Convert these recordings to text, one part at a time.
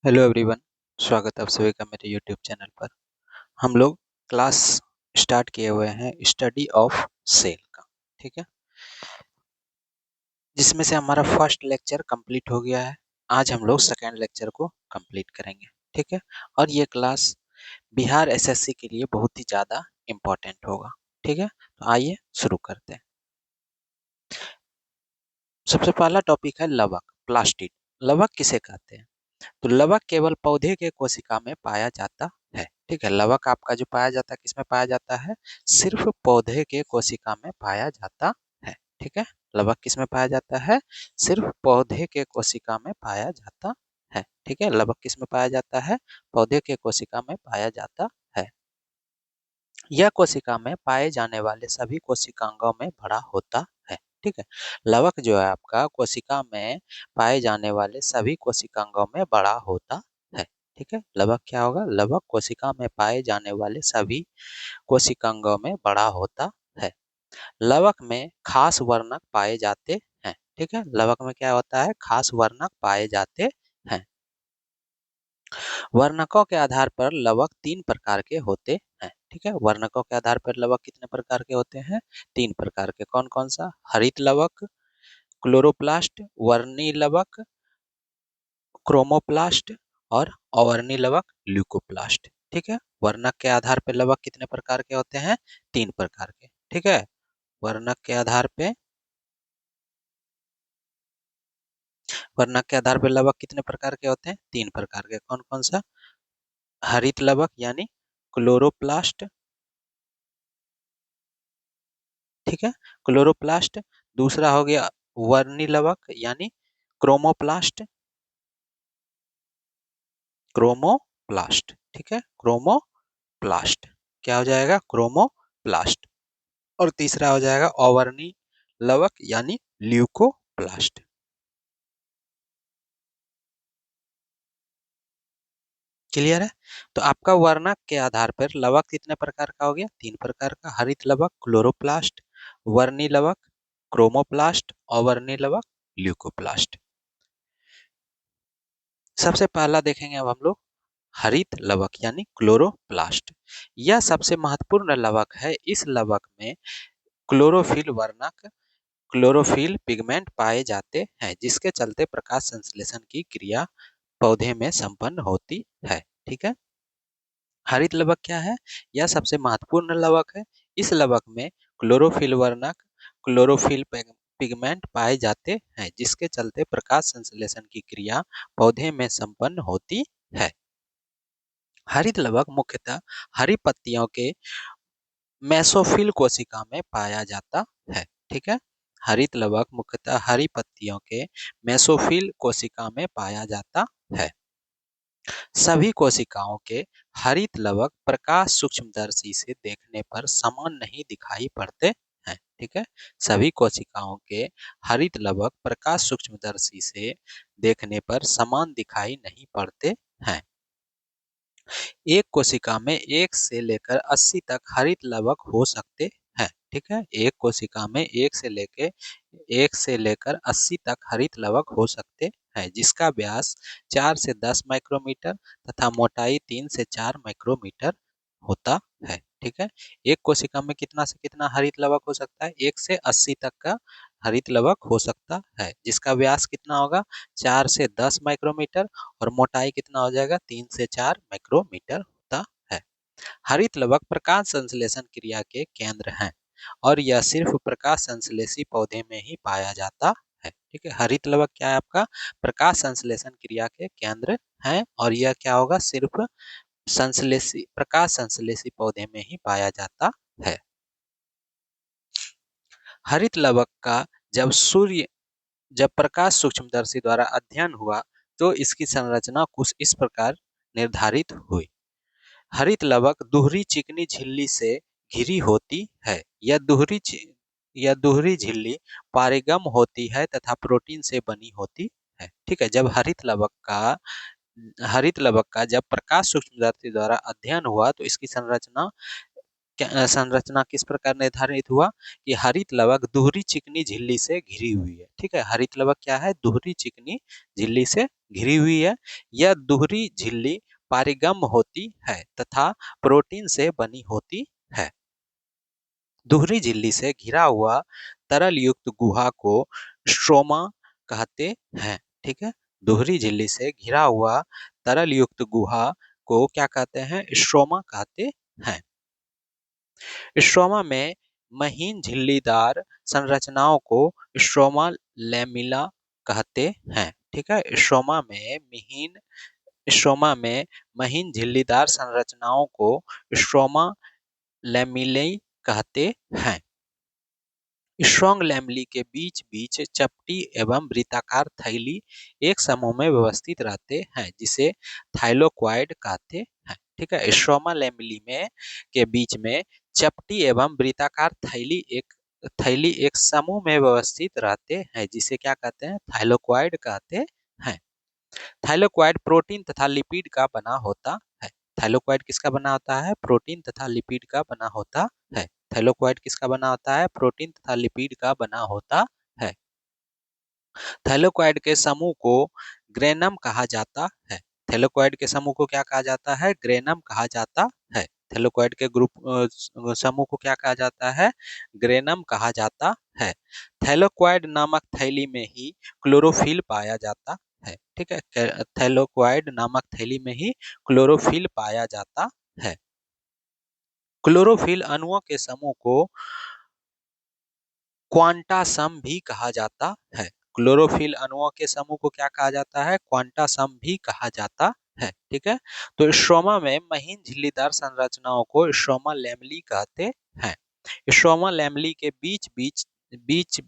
Hello everyone. स्वागत है आप सभी का मेरे यूट्यूब चैनल पर। हम लोग क्लास स्टार्ट किए हुए हैं स्टडी ऑफ सेल का। ठीक है, जिसमें से हमारा फर्स्ट लेक्चर कंप्लीट हो गया है। आज हम लोग सेकेंड लेक्चर को कंप्लीट करेंगे। ठीक है, और ये क्लास बिहार एसएससी के लिए बहुत ही ज़्यादा इम्पोर्टेंट होगा। ठीक है, तो आइए शुरू करते हैं। सबसे पहला टॉपिक है लवक, प्लास्टिड। लवक किसे कहते हैं? तो लवक केवल पौधे के कोशिका में पाया जाता है। ठीक है, लवक आपका जो पाया जाता है किसमें पाया जाता है? सिर्फ पौधे के कोशिका में पाया जाता है। ठीक है, लवक किसमें पाया जाता है? सिर्फ पौधे के कोशिका में पाया जाता है। ठीक है, लवक किसमें पाया जाता है? पौधे के कोशिका में पाया जाता है। यह कोशिका में पाए जाने वाले सभी कोशिकांगों में बड़ा होता है। ठीक है, लवक जो है आपका कोशिका में पाए जाने वाले सभी कोशिकांगों में बड़ा होता है। ठीक है, लवक क्या होगा? लवक कोशिका में पाए जाने वाले सभी कोशिकांगों में बड़ा होता है। लवक में खास वर्णक पाए जाते हैं। ठीक है, लवक में क्या होता है? खास वर्णक पाए जाते हैं। वर्णकों के आधार पर लवक तीन प्रकार के होते हैं। ठीक है, वर्णकों के आधार पर लवक कितने प्रकार के होते हैं? तीन प्रकार के। कौन कौन सा? हरित लवक, क्लोरोप्लास्ट, वर्णी लवक, क्रोमोप्लास्ट और अवर्णी लवक, ल्यूकोप्लास्ट। ठीक है, वर्णक के आधार पर लवक कितने प्रकार के होते हैं? तीन प्रकार के। ठीक है, वर्णक के आधार पे वर्णक के आधार पर लवक कितने प्रकार के होते हैं? तीन प्रकार के। कौन कौन सा? हरित लवक यानी क्लोरोप्लास्ट। ठीक है, क्लोरोप्लास्ट। दूसरा हो गया वर्णी लवक यानी क्रोमोप्लास्ट। क्रोमोप्लास्ट। ठीक है, क्रोमोप्लास्ट क्या हो जाएगा? क्रोमोप्लास्ट। और तीसरा हो जाएगा अवर्णी लवक यानी ल्यूकोप्लास्ट। क्लियर है? तो आपका वर्णक के आधार पर लवक कितने प्रकार का हो गया? तीन प्रकार का। हरित लवक क्लोरोप्लास्ट, वर्णी लवक क्रोमोप्लास्ट, अवर्णी लवक ल्यूकोप्लास्ट। सबसे पहला देखेंगे अब हम लोग हरित लवक यानी क्लोरोप्लास्ट। यह सबसे महत्वपूर्ण लवक है। इस लवक में क्लोरोफिल वर्णक, क्लोरोफिल पिगमेंट पाए जाते हैं, जिसके चलते प्रकाश संश्लेषण की क्रिया पौधे में संपन्न होती है। ठीक है, हरित लवक क्या है? यह सबसे महत्वपूर्ण लवक है। इस लवक में क्लोरोफिल वर्णक, क्लोरोफिल पिगमेंट पाए जाते हैं, जिसके चलते प्रकाश संश्लेषण की क्रिया पौधे में संपन्न होती है। हरित लवक मुख्यतः हरी पत्तियों के मेसोफिल कोशिका में पाया जाता है। ठीक है, हरित लवक मुख्यतः हरी पत्तियों के मेसोफिल कोशिका में पाया जाता है। सभी कोशिकाओं के हरित लवक प्रकाश सूक्ष्मदर्शी से देखने पर समान नहीं दिखाई पड़ते हैं। ठीक है, सभी कोशिकाओं के हरित लवक प्रकाश सूक्ष्मदर्शी से देखने पर समान दिखाई नहीं पड़ते हैं। एक कोशिका में 1 से लेकर 80 तक हरित लवक हो सकते हैं। ठीक है, एक कोशिका में 1 से लेकर 80 तक हरित लवक हो सकते हैं, जिसका व्यास 4 से 10 माइक्रोमीटर तथा मोटाई 3 से 4 माइक्रोमीटर होता है। ठीक है, एक कोशिका में कितना से कितना हरित लवक हो सकता है? 1 से 80 तक का हरित लवक हो सकता है, जिसका व्यास कितना होगा? 4 से 10 माइक्रोमीटर और मोटाई कितना हो जाएगा? 3 से 4 माइक्रोमीटर होता है। हरित लवक प्रकाश संश्लेषण क्रिया के केंद्र हैं और यह सिर्फ प्रकाश संश्लेषी पौधे में ही पाया जाता है। ठीक है, हरित लवक क्या है आपका? प्रकाश संश्लेषण क्रिया के केंद्र हैं और यह क्या होगा? सिर्फ संश्लेषी प्रकाश संश्लेषी पौधे में ही पाया जाता है। हरित लवक का जब प्रकाश सूक्ष्मदर्शी द्वारा अध्ययन हुआ तो इसकी संरचना कुछ इस प्रकार निर्धारित हुई। हरित लवक दोहरी चिकनी झिल्ली से घिरी होती है। यह दोहरी झिल्ली पारगम होती है तथा प्रोटीन से बनी होती है। ठीक है, जब हरित लवक का जब प्रकाश सूक्ष्मदर्शी द्वारा अध्ययन हुआ तो इसकी संरचना किस प्रकार निर्धारित हुआ कि हरित लवक दोहरी चिकनी झिल्ली से घिरी हुई है। ठीक है, हरित लवक क्या है? दोहरी चिकनी झिल्ली से घिरी हुई है। यह दोहरी झिल्ली पारिगम्य होती है तथा प्रोटीन से बनी होती है। दोहरी झिल्ली से घिरा हुआ तरल युक्त गुहा को स्ट्रोमा कहते हैं। ठीक है, दोहरी झिल्ली से घिरा हुआ तरल युक्त गुहा को क्या कहते हैं? स्ट्रोमा कहते हैं। स्ट्रोमा में महीन झिल्लीदार संरचनाओं को स्ट्रोमा लैमिला कहते हैं। ठीक है, स्ट्रोमा में महीन झिल्लीदार संरचनाओं को स्ट्रोमा लैमिले कहते हैं। स्ट्रॉन्ग लैमली के बीच बीच चपटी एवं वृत्ताकार थैली एक समूह में व्यवस्थित रहते हैं जिसे थाइलोक्वाइड कहते हैं। ठीक है, स्ट्रोमा लैमली में के बीच में चपटी एवं वृत्ताकार थैली एक समूह में व्यवस्थित रहते हैं जिसे क्या कहते हैं? थाइलोक्वाइड कहते हैं। थाइलोक्वाइड प्रोटीन तथा लिपिड का बना होता है। थाइलोक्वाइड किसका बना होता है? प्रोटीन तथा लिपिड का बना होता है। थाइलोक्वाइड किसका बना होता है? प्रोटीन तथा लिपिड का बना होता है। थाइलोक्वाइड के समूह को ग्रेनम कहा जाता है। थाइलोक्वाइड के समूह को क्या कहा जाता है? ग्रेनम कहा जाता है। थाइलोक्वाइड के समूह को क्या कहा जाता है? ग्रेनम कहा जाता है। थाइलोक्वाइड नामक थैली में ही क्लोरोफिल पाया जाता है। ठीक है, थाइलोक्वाइड नामक थैली में ही क्लोरोफिल पाया जाता है। क्लोरोफिल अणुओं के समूह को क्वांटा सम भी कहा जाता है। क्लोरोफिल अणुओं के समूह को क्या कहा जाता है? क्वांटा सम भी कहा जाता है। ठीक है, तो स्ट्रोमा में महीन झिल्लीदार संरचनाओं को स्ट्रोमा लैमली कहते हैं। स्ट्रोमा लैमली के बीच बीच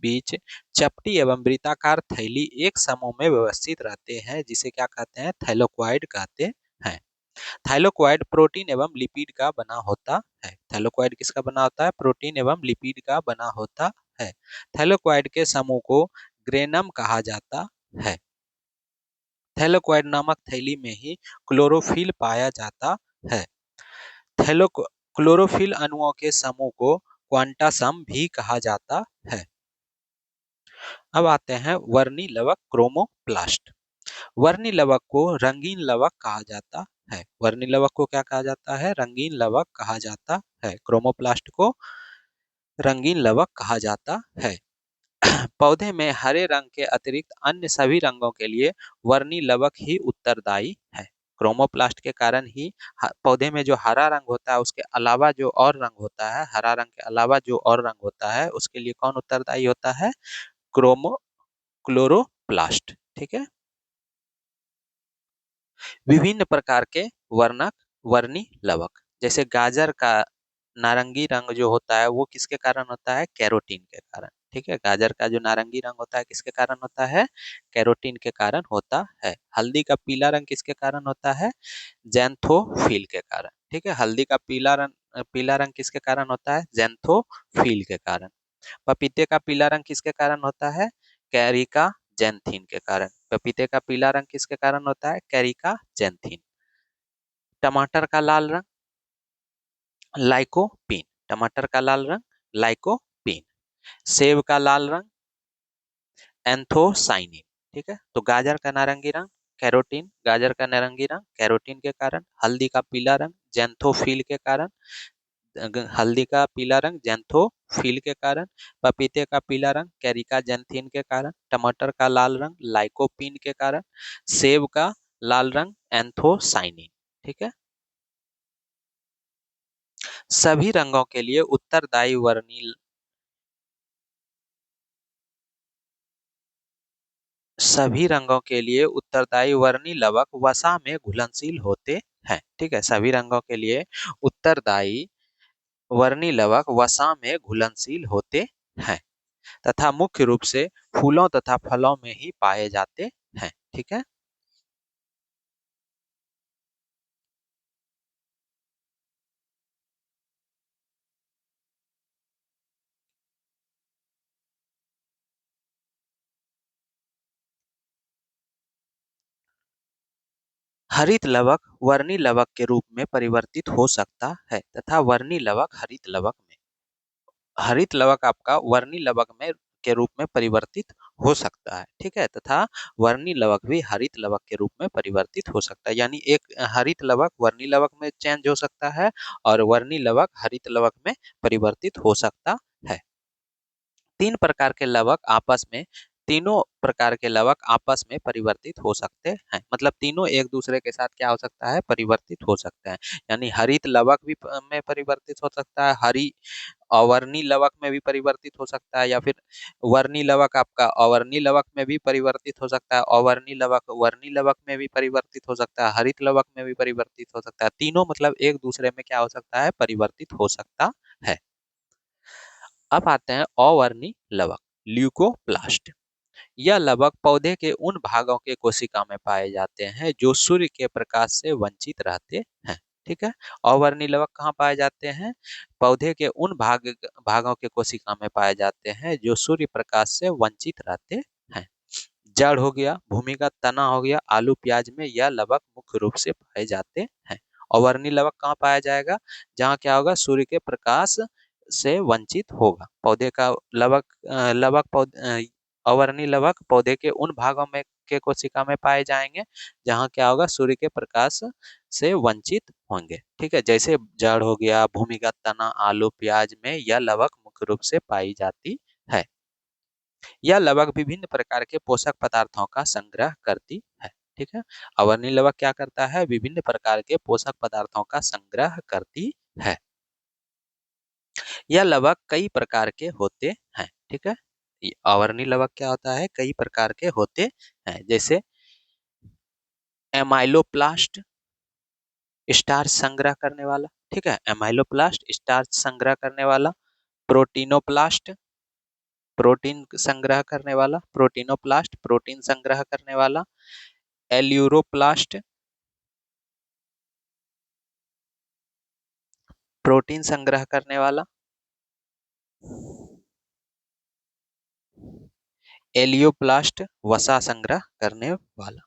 चपटी एवं वृत्ताकार थैली एक समूह में व्यवस्थित रहते हैं जिसे क्या कहते हैं? थाइलोक्वाइड कहते हैं। थाइलोक्वाइड प्रोटीन एवं लिपिड का बना होता है। थाइलोक्वाइड किसका बना होता है? प्रोटीन एवं लिपिड का बना होता है। थाइलोक्वाइड के समूह को ग्रेनम कहा जाता है। थाइलोक्वाइड नामक थैली में ही क्लोरोफिल पाया जाता है। क्लोरोफिल अणुओं के समूह को क्वांटा सम भी कहा जाता है। अब आते हैं वर्णी लवक क्रोमोप्लास्ट। वर्णी लवक को रंगीन लवक कहा जाता है। वर्णी लवक को क्या कहा जाता है? रंगीन लवक कहा जाता है। क्रोमोप्लास्ट को रंगीन लवक कहा जाता है। पौधे में हरे रंग के अतिरिक्त अन्य सभी रंगों के लिए वर्णी लवक ही उत्तरदायी है। क्रोमोप्लास्ट के कारण ही पौधे में जो हरा रंग होता है उसके अलावा जो और रंग होता है, हरा रंग के अलावा जो और रंग होता है उसके लिए कौन उत्तरदायी होता है? क्लोरोप्लास्ट। ठीक है, विभिन्न प्रकार के वर्णक वर्णी लवक, जैसे गाजर का नारंगी रंग जो होता है वो किसके कारण होता है? कैरोटीन के कारण। ठीक है, गाजर का जो नारंगी रंग होता है किसके कारण होता है? कैरोटीन के कारण होता है। हल्दी का पीला रंग किसके कारण होता है? जैंथोफिल के कारण। ठीक है, हल्दी का पीला रंग किसके कारण होता है? जैंथोफिल के कारण। पपीते का पीला रंग किसके कारण होता है? कैरिका जैंथीन के कारण। पपीते का पीला रंग किसके कारण होता है? Carica xanthine. टमाटर का लाल रंग लाइकोपीन। टमाटर का लाल रंग लाइकोपीन। सेब का लाल रंग एंथोसाइनिन। ठीक है, तो गाजर का नारंगी रंग कैरोटीन, गाजर का नारंगी रंग कैरोटीन के कारण। हल्दी का पीला रंग जैंथोफिल के कारण, हल्दी का पीला रंग जैंथोफिल के कारण। पपीते का पीला रंग कैरिका जैंथीन के कारण। टमाटर का लाल रंग लाइकोपीन के कारण। सेब का लाल रंग एंथोसाइनिन। ठीक है, सभी रंगों के लिए उत्तरदायी वर्णी सभी रंगों के लिए उत्तरदायी वर्णी लवक वसा में घुलनशील होते हैं। ठीक है, सभी रंगों के लिए उत्तरदायी वर्णी लवक वसा में घुलनशील होते हैं तथा मुख्य रूप से फूलों तथा फलों में ही पाए जाते हैं। ठीक है, हरित लवक वर्णी लवक के रूप में परिवर्तित हो सकता है तथा वर्णी लवक हरित लवक में, हरित लवक आपका वर्णी लवक में के रूप में परिवर्तित हो सकता है, ठीक है, तथा वर्णी लवक भी हरित लवक के रूप में परिवर्तित हो सकता है। यानी एक हरित लवक वर्णी लवक में चेंज हो सकता है और वर्णी लवक हरित लवक में परिवर्तित हो सकता है। तीन प्रकार के लवक आपस में तीनों प्रकार के लवक आपस में परिवर्तित हो सकते हैं, मतलब तीनों एक दूसरे के साथ क्या हो सकता है, परिवर्तित हो सकते हैं। यानी हरित लवक भी में परिवर्तित हो सकता है, हरि अवर्णी लवक में भी परिवर्तित हो सकता है, या फिर वर्णी लवक आपका अवर्णी लवक में भी परिवर्तित हो सकता है, अवर्णी लवक वर्णी लवक में भी परिवर्तित हो सकता है, हरित लवक में भी परिवर्तित हो सकता है। तीनों मतलब एक दूसरे में क्या हो सकता है, परिवर्तित हो सकता है। अब आते हैं अवर्णी लवक, ल्यूकोप्लास्ट। यह लवक पौधे के उन भागों के कोशिका में पाए जाते हैं जो सूर्य के प्रकाश से वंचित रहते हैं, ठीक है। अवर्णी लवक कहाँ पाए जाते हैं, पौधे के उन भागों के कोशिका में पाए जाते हैं जो सूर्य प्रकाश से वंचित रहते हैं। जड़ हो गया, भूमिगत तना हो गया, आलू प्याज में यह लवक मुख्य रूप से पाए जाते हैं। अवर्णी लवक कहाँ पाया जाएगा, जहाँ क्या होगा, सूर्य के प्रकाश से वंचित होगा। पौधे का लवक लवक पौधे अवर्णी लवक पौधे के उन भागों में के कोशिका में पाए जाएंगे जहाँ क्या होगा, सूर्य के प्रकाश से वंचित होंगे, ठीक है। जैसे जड़ हो गया, भूमिगत तना, आलू प्याज में यह लवक मुख्य रूप से पाई जाती है। यह लवक विभिन्न प्रकार के पोषक पदार्थों का संग्रह करती है, ठीक है। अवर्णी लवक क्या करता है, विभिन्न प्रकार के पोषक पदार्थों का संग्रह करती है। यह लवक कई प्रकार के होते हैं, ठीक है। अवर्णी लवक क्या होता है, कई प्रकार के होते हैं, जैसे एमाइलोप्लास्ट स्टार्च संग्रह करने वाला, ठीक है, एमाइलोप्लास्ट स्टार्च संग्रह करने वाला, प्रोटीनोप्लास्ट प्रोटीन संग्रह करने वाला, प्रोटीनोप्लास्ट प्रोटीन संग्रह करने वाला, एल्यूरोप्लास्ट प्रोटीन संग्रह करने वाला, एलियोप्लास्ट वसा संग्रह करने वाला,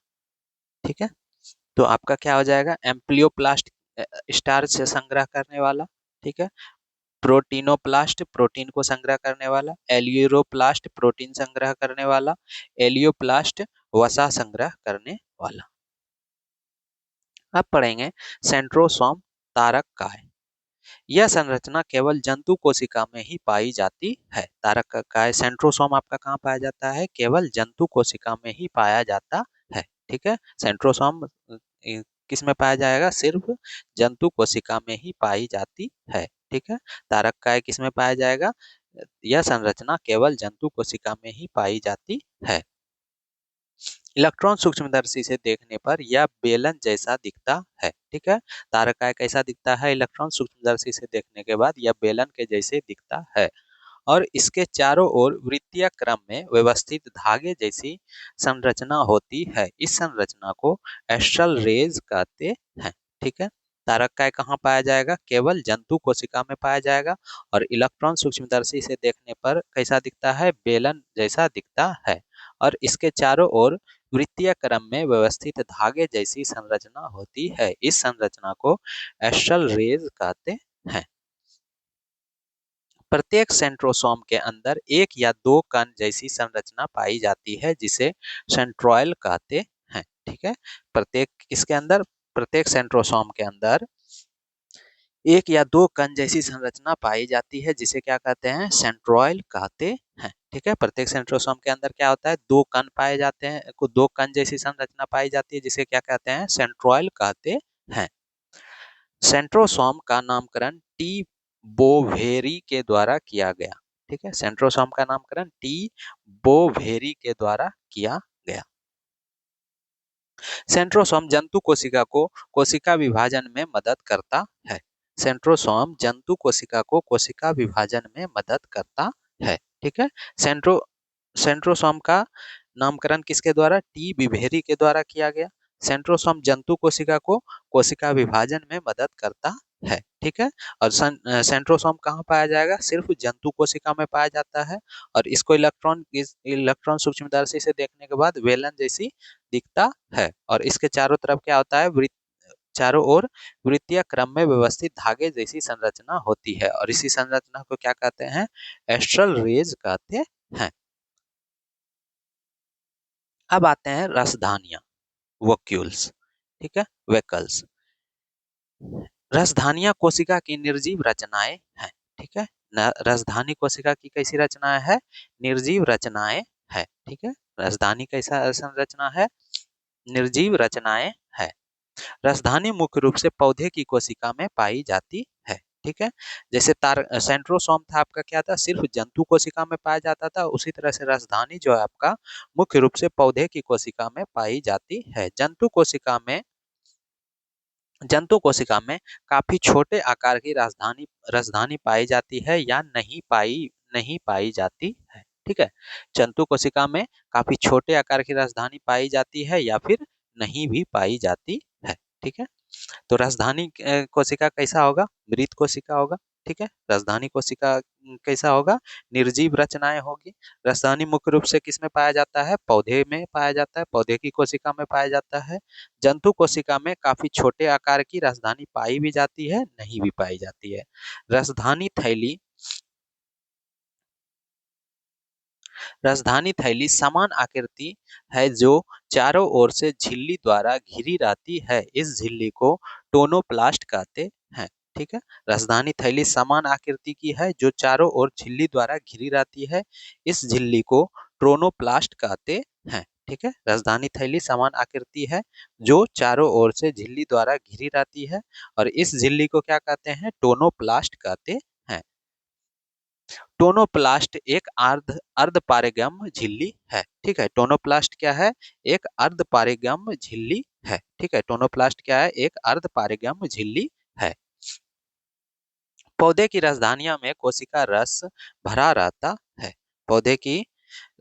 ठीक है। तो आपका क्या हो जाएगा, एम्प्लियोप्लास्ट स्टार्च से संग्रह करने वाला, ठीक है, प्रोटीनोप्लास्ट प्रोटीन को संग्रह करने वाला, एलियोप्लास्ट प्रोटीन संग्रह करने वाला, एलियोप्लास्ट वसा संग्रह करने वाला। अब पढ़ेंगे सेंट्रोसोम तारक काय। यह संरचना केवल जंतु कोशिका में ही पाई जाती है। तारक काय सेंट्रोसोम आपका कहाँ पाया जाता है, केवल जंतु कोशिका में ही पाया जाता है, ठीक है। सेंट्रोसोम किस में पाया जाएगा, सिर्फ जंतु कोशिका में ही पाई जाती है, ठीक है। तारक काय किस में पाया जाएगा, यह संरचना केवल जंतु कोशिका में ही पाई जाती है। इलेक्ट्रॉन सूक्ष्मदर्शी से देखने पर यह बेलन जैसा दिखता है, ठीक है। तारकाय कैसा दिखता है, इलेक्ट्रॉन सूक्ष्मदर्शी से देखने के बाद यह बेलन के जैसे दिखता है और इसके चारों ओर वृत्तीय क्रम में व्यवस्थित धागे जैसी संरचना होती है। इस संरचना को एस्ट्रल रेज कहते हैं, ठीक है। तारकाय कहाँ पाया जाएगा, केवल जंतु कोशिका में पाया जाएगा और इलेक्ट्रॉन सूक्ष्मदर्शी से देखने पर कैसा दिखता है, बेलन जैसा दिखता है और इसके चारों ओर वृत्तीय क्रम में व्यवस्थित धागे जैसी संरचना होती है। इस संरचना को एस्ट्रल रेज कहते हैं। प्रत्येक सेंट्रोसोम के अंदर एक या दो कण जैसी संरचना पाई जाती है जिसे सेंट्रोइल कहते हैं, ठीक है। प्रत्येक इसके अंदर प्रत्येक सेंट्रोसोम के अंदर एक या दो कण जैसी संरचना पाई जाती है जिसे क्या कहते हैं, सेंट्रोइल कहते हैं, ठीक है। प्रत्येक सेंट्रोसोम के अंदर क्या होता है, दो कण पाए जाते हैं, दो कण जैसी संरचना पाई जाती है जिसे क्या कहते हैं, सेंट्रोइल कहते हैं। सेंट्रोसोम का नामकरण टी बोवेरी के द्वारा किया गया, ठीक है। सेंट्रोसोम का नामकरण टी बोवेरी के द्वारा किया गया। सेंट्रोसोम जंतु कोशिका को कोशिका विभाजन में मदद करता है। सेंट्रोसोम जंतु कोशिका को कोशिका विभाजन में मदद करता है, ठीक है। सेंट्रोसोम का नामकरण किसके द्वारा, टी बिभेरी के द्वारा किया गया। सेंट्रोसोम जंतु कोशिका को कोशिका विभाजन में मदद करता है, ठीक है। और सेंट्रोसोम कहाँ पाया जाएगा, सिर्फ जंतु कोशिका में पाया जाता है और इसको इलेक्ट्रॉन सूक्ष्मदर्शी से देखने के बाद वेलन जैसी दिखता है और इसके चारों तरफ क्या होता है, चारों ओर वृत्तीय क्रम में व्यवस्थित धागे जैसी संरचना होती है और इसी संरचना को क्या कहते हैं, एस्ट्रल रेज कहते हैं। अब आते हैं रसधानियां, वोक्यूल्स, ठीक है, वेकल्स। रसधानियां कोशिका की निर्जीव रचनाएं हैं, ठीक है। रसधानी कोशिका की कैसी रचनाएं है? निर्जीव रचनाएं है, ठीक है। रसधानी कैसा संरचना है? निर्जीव रचनाएं है। रसधानी मुख्य रूप से पौधे की कोशिका में पाई जाती है, ठीक है। जैसे तार सेंट्रोसोम था आपका, क्या था? सिर्फ जंतु कोशिका में पाया जाता था। उसी तरह से रसधानी जो है आपका मुख्य रूप से पौधे की कोशिका में पाई जाती है। जंतु कोशिका में काफी छोटे आकार की राजधानी रसधानी पाई जाती है या नहीं पाई जाती है, ठीक है। जंतु कोशिका में काफी छोटे आकार की राजधानी पाई जाती है या फिर नहीं भी पाई जाती है, ठीक है। तो राजधानी कोशिका कैसा होगा? मृत कोशिका होगा, ठीक है। राजधानी कोशिका कैसा होगा? निर्जीव रचनाएं होगी। राजधानी मुख्य रूप से किस में पाया जाता है? पौधे में पाया जाता है, पौधे की कोशिका में पाया जाता है। जंतु कोशिका में काफी छोटे आकार की राजधानी पाई भी जाती है, नहीं भी पाई जाती है। राजधानी थैली राजधानी थैली समान आकृति है जो चारों ओर से झिल्ली द्वारा घिरी रहती है। इस झिल्ली को टोनोप्लास्ट कहते हैं, ठीक है। राजधानी थैली समान आकृति की है जो चारों ओर झिल्ली द्वारा घिरी रहती है। इस झिल्ली को टोनोप्लास्ट कहते हैं, ठीक है। राजधानी थैली समान आकृति है जो चारों ओर से झिल्ली द्वारा घिरी रहती है और इस झिल्ली को क्या कहते हैं? टोनोप्लास्ट कहते हैं। टोनोप्लास्ट एक अर्धपारगम्य झिल्ली है, ठीक है। टोनोप्लास्ट क्या है? एक अर्धपारगम्य झिल्ली है, ठीक है। टोनोप्लास्ट क्या है? एक अर्धपारगम्य झिल्ली है। पौधे की राजधानियों में कोशिका रस भरा रहता है। पौधे की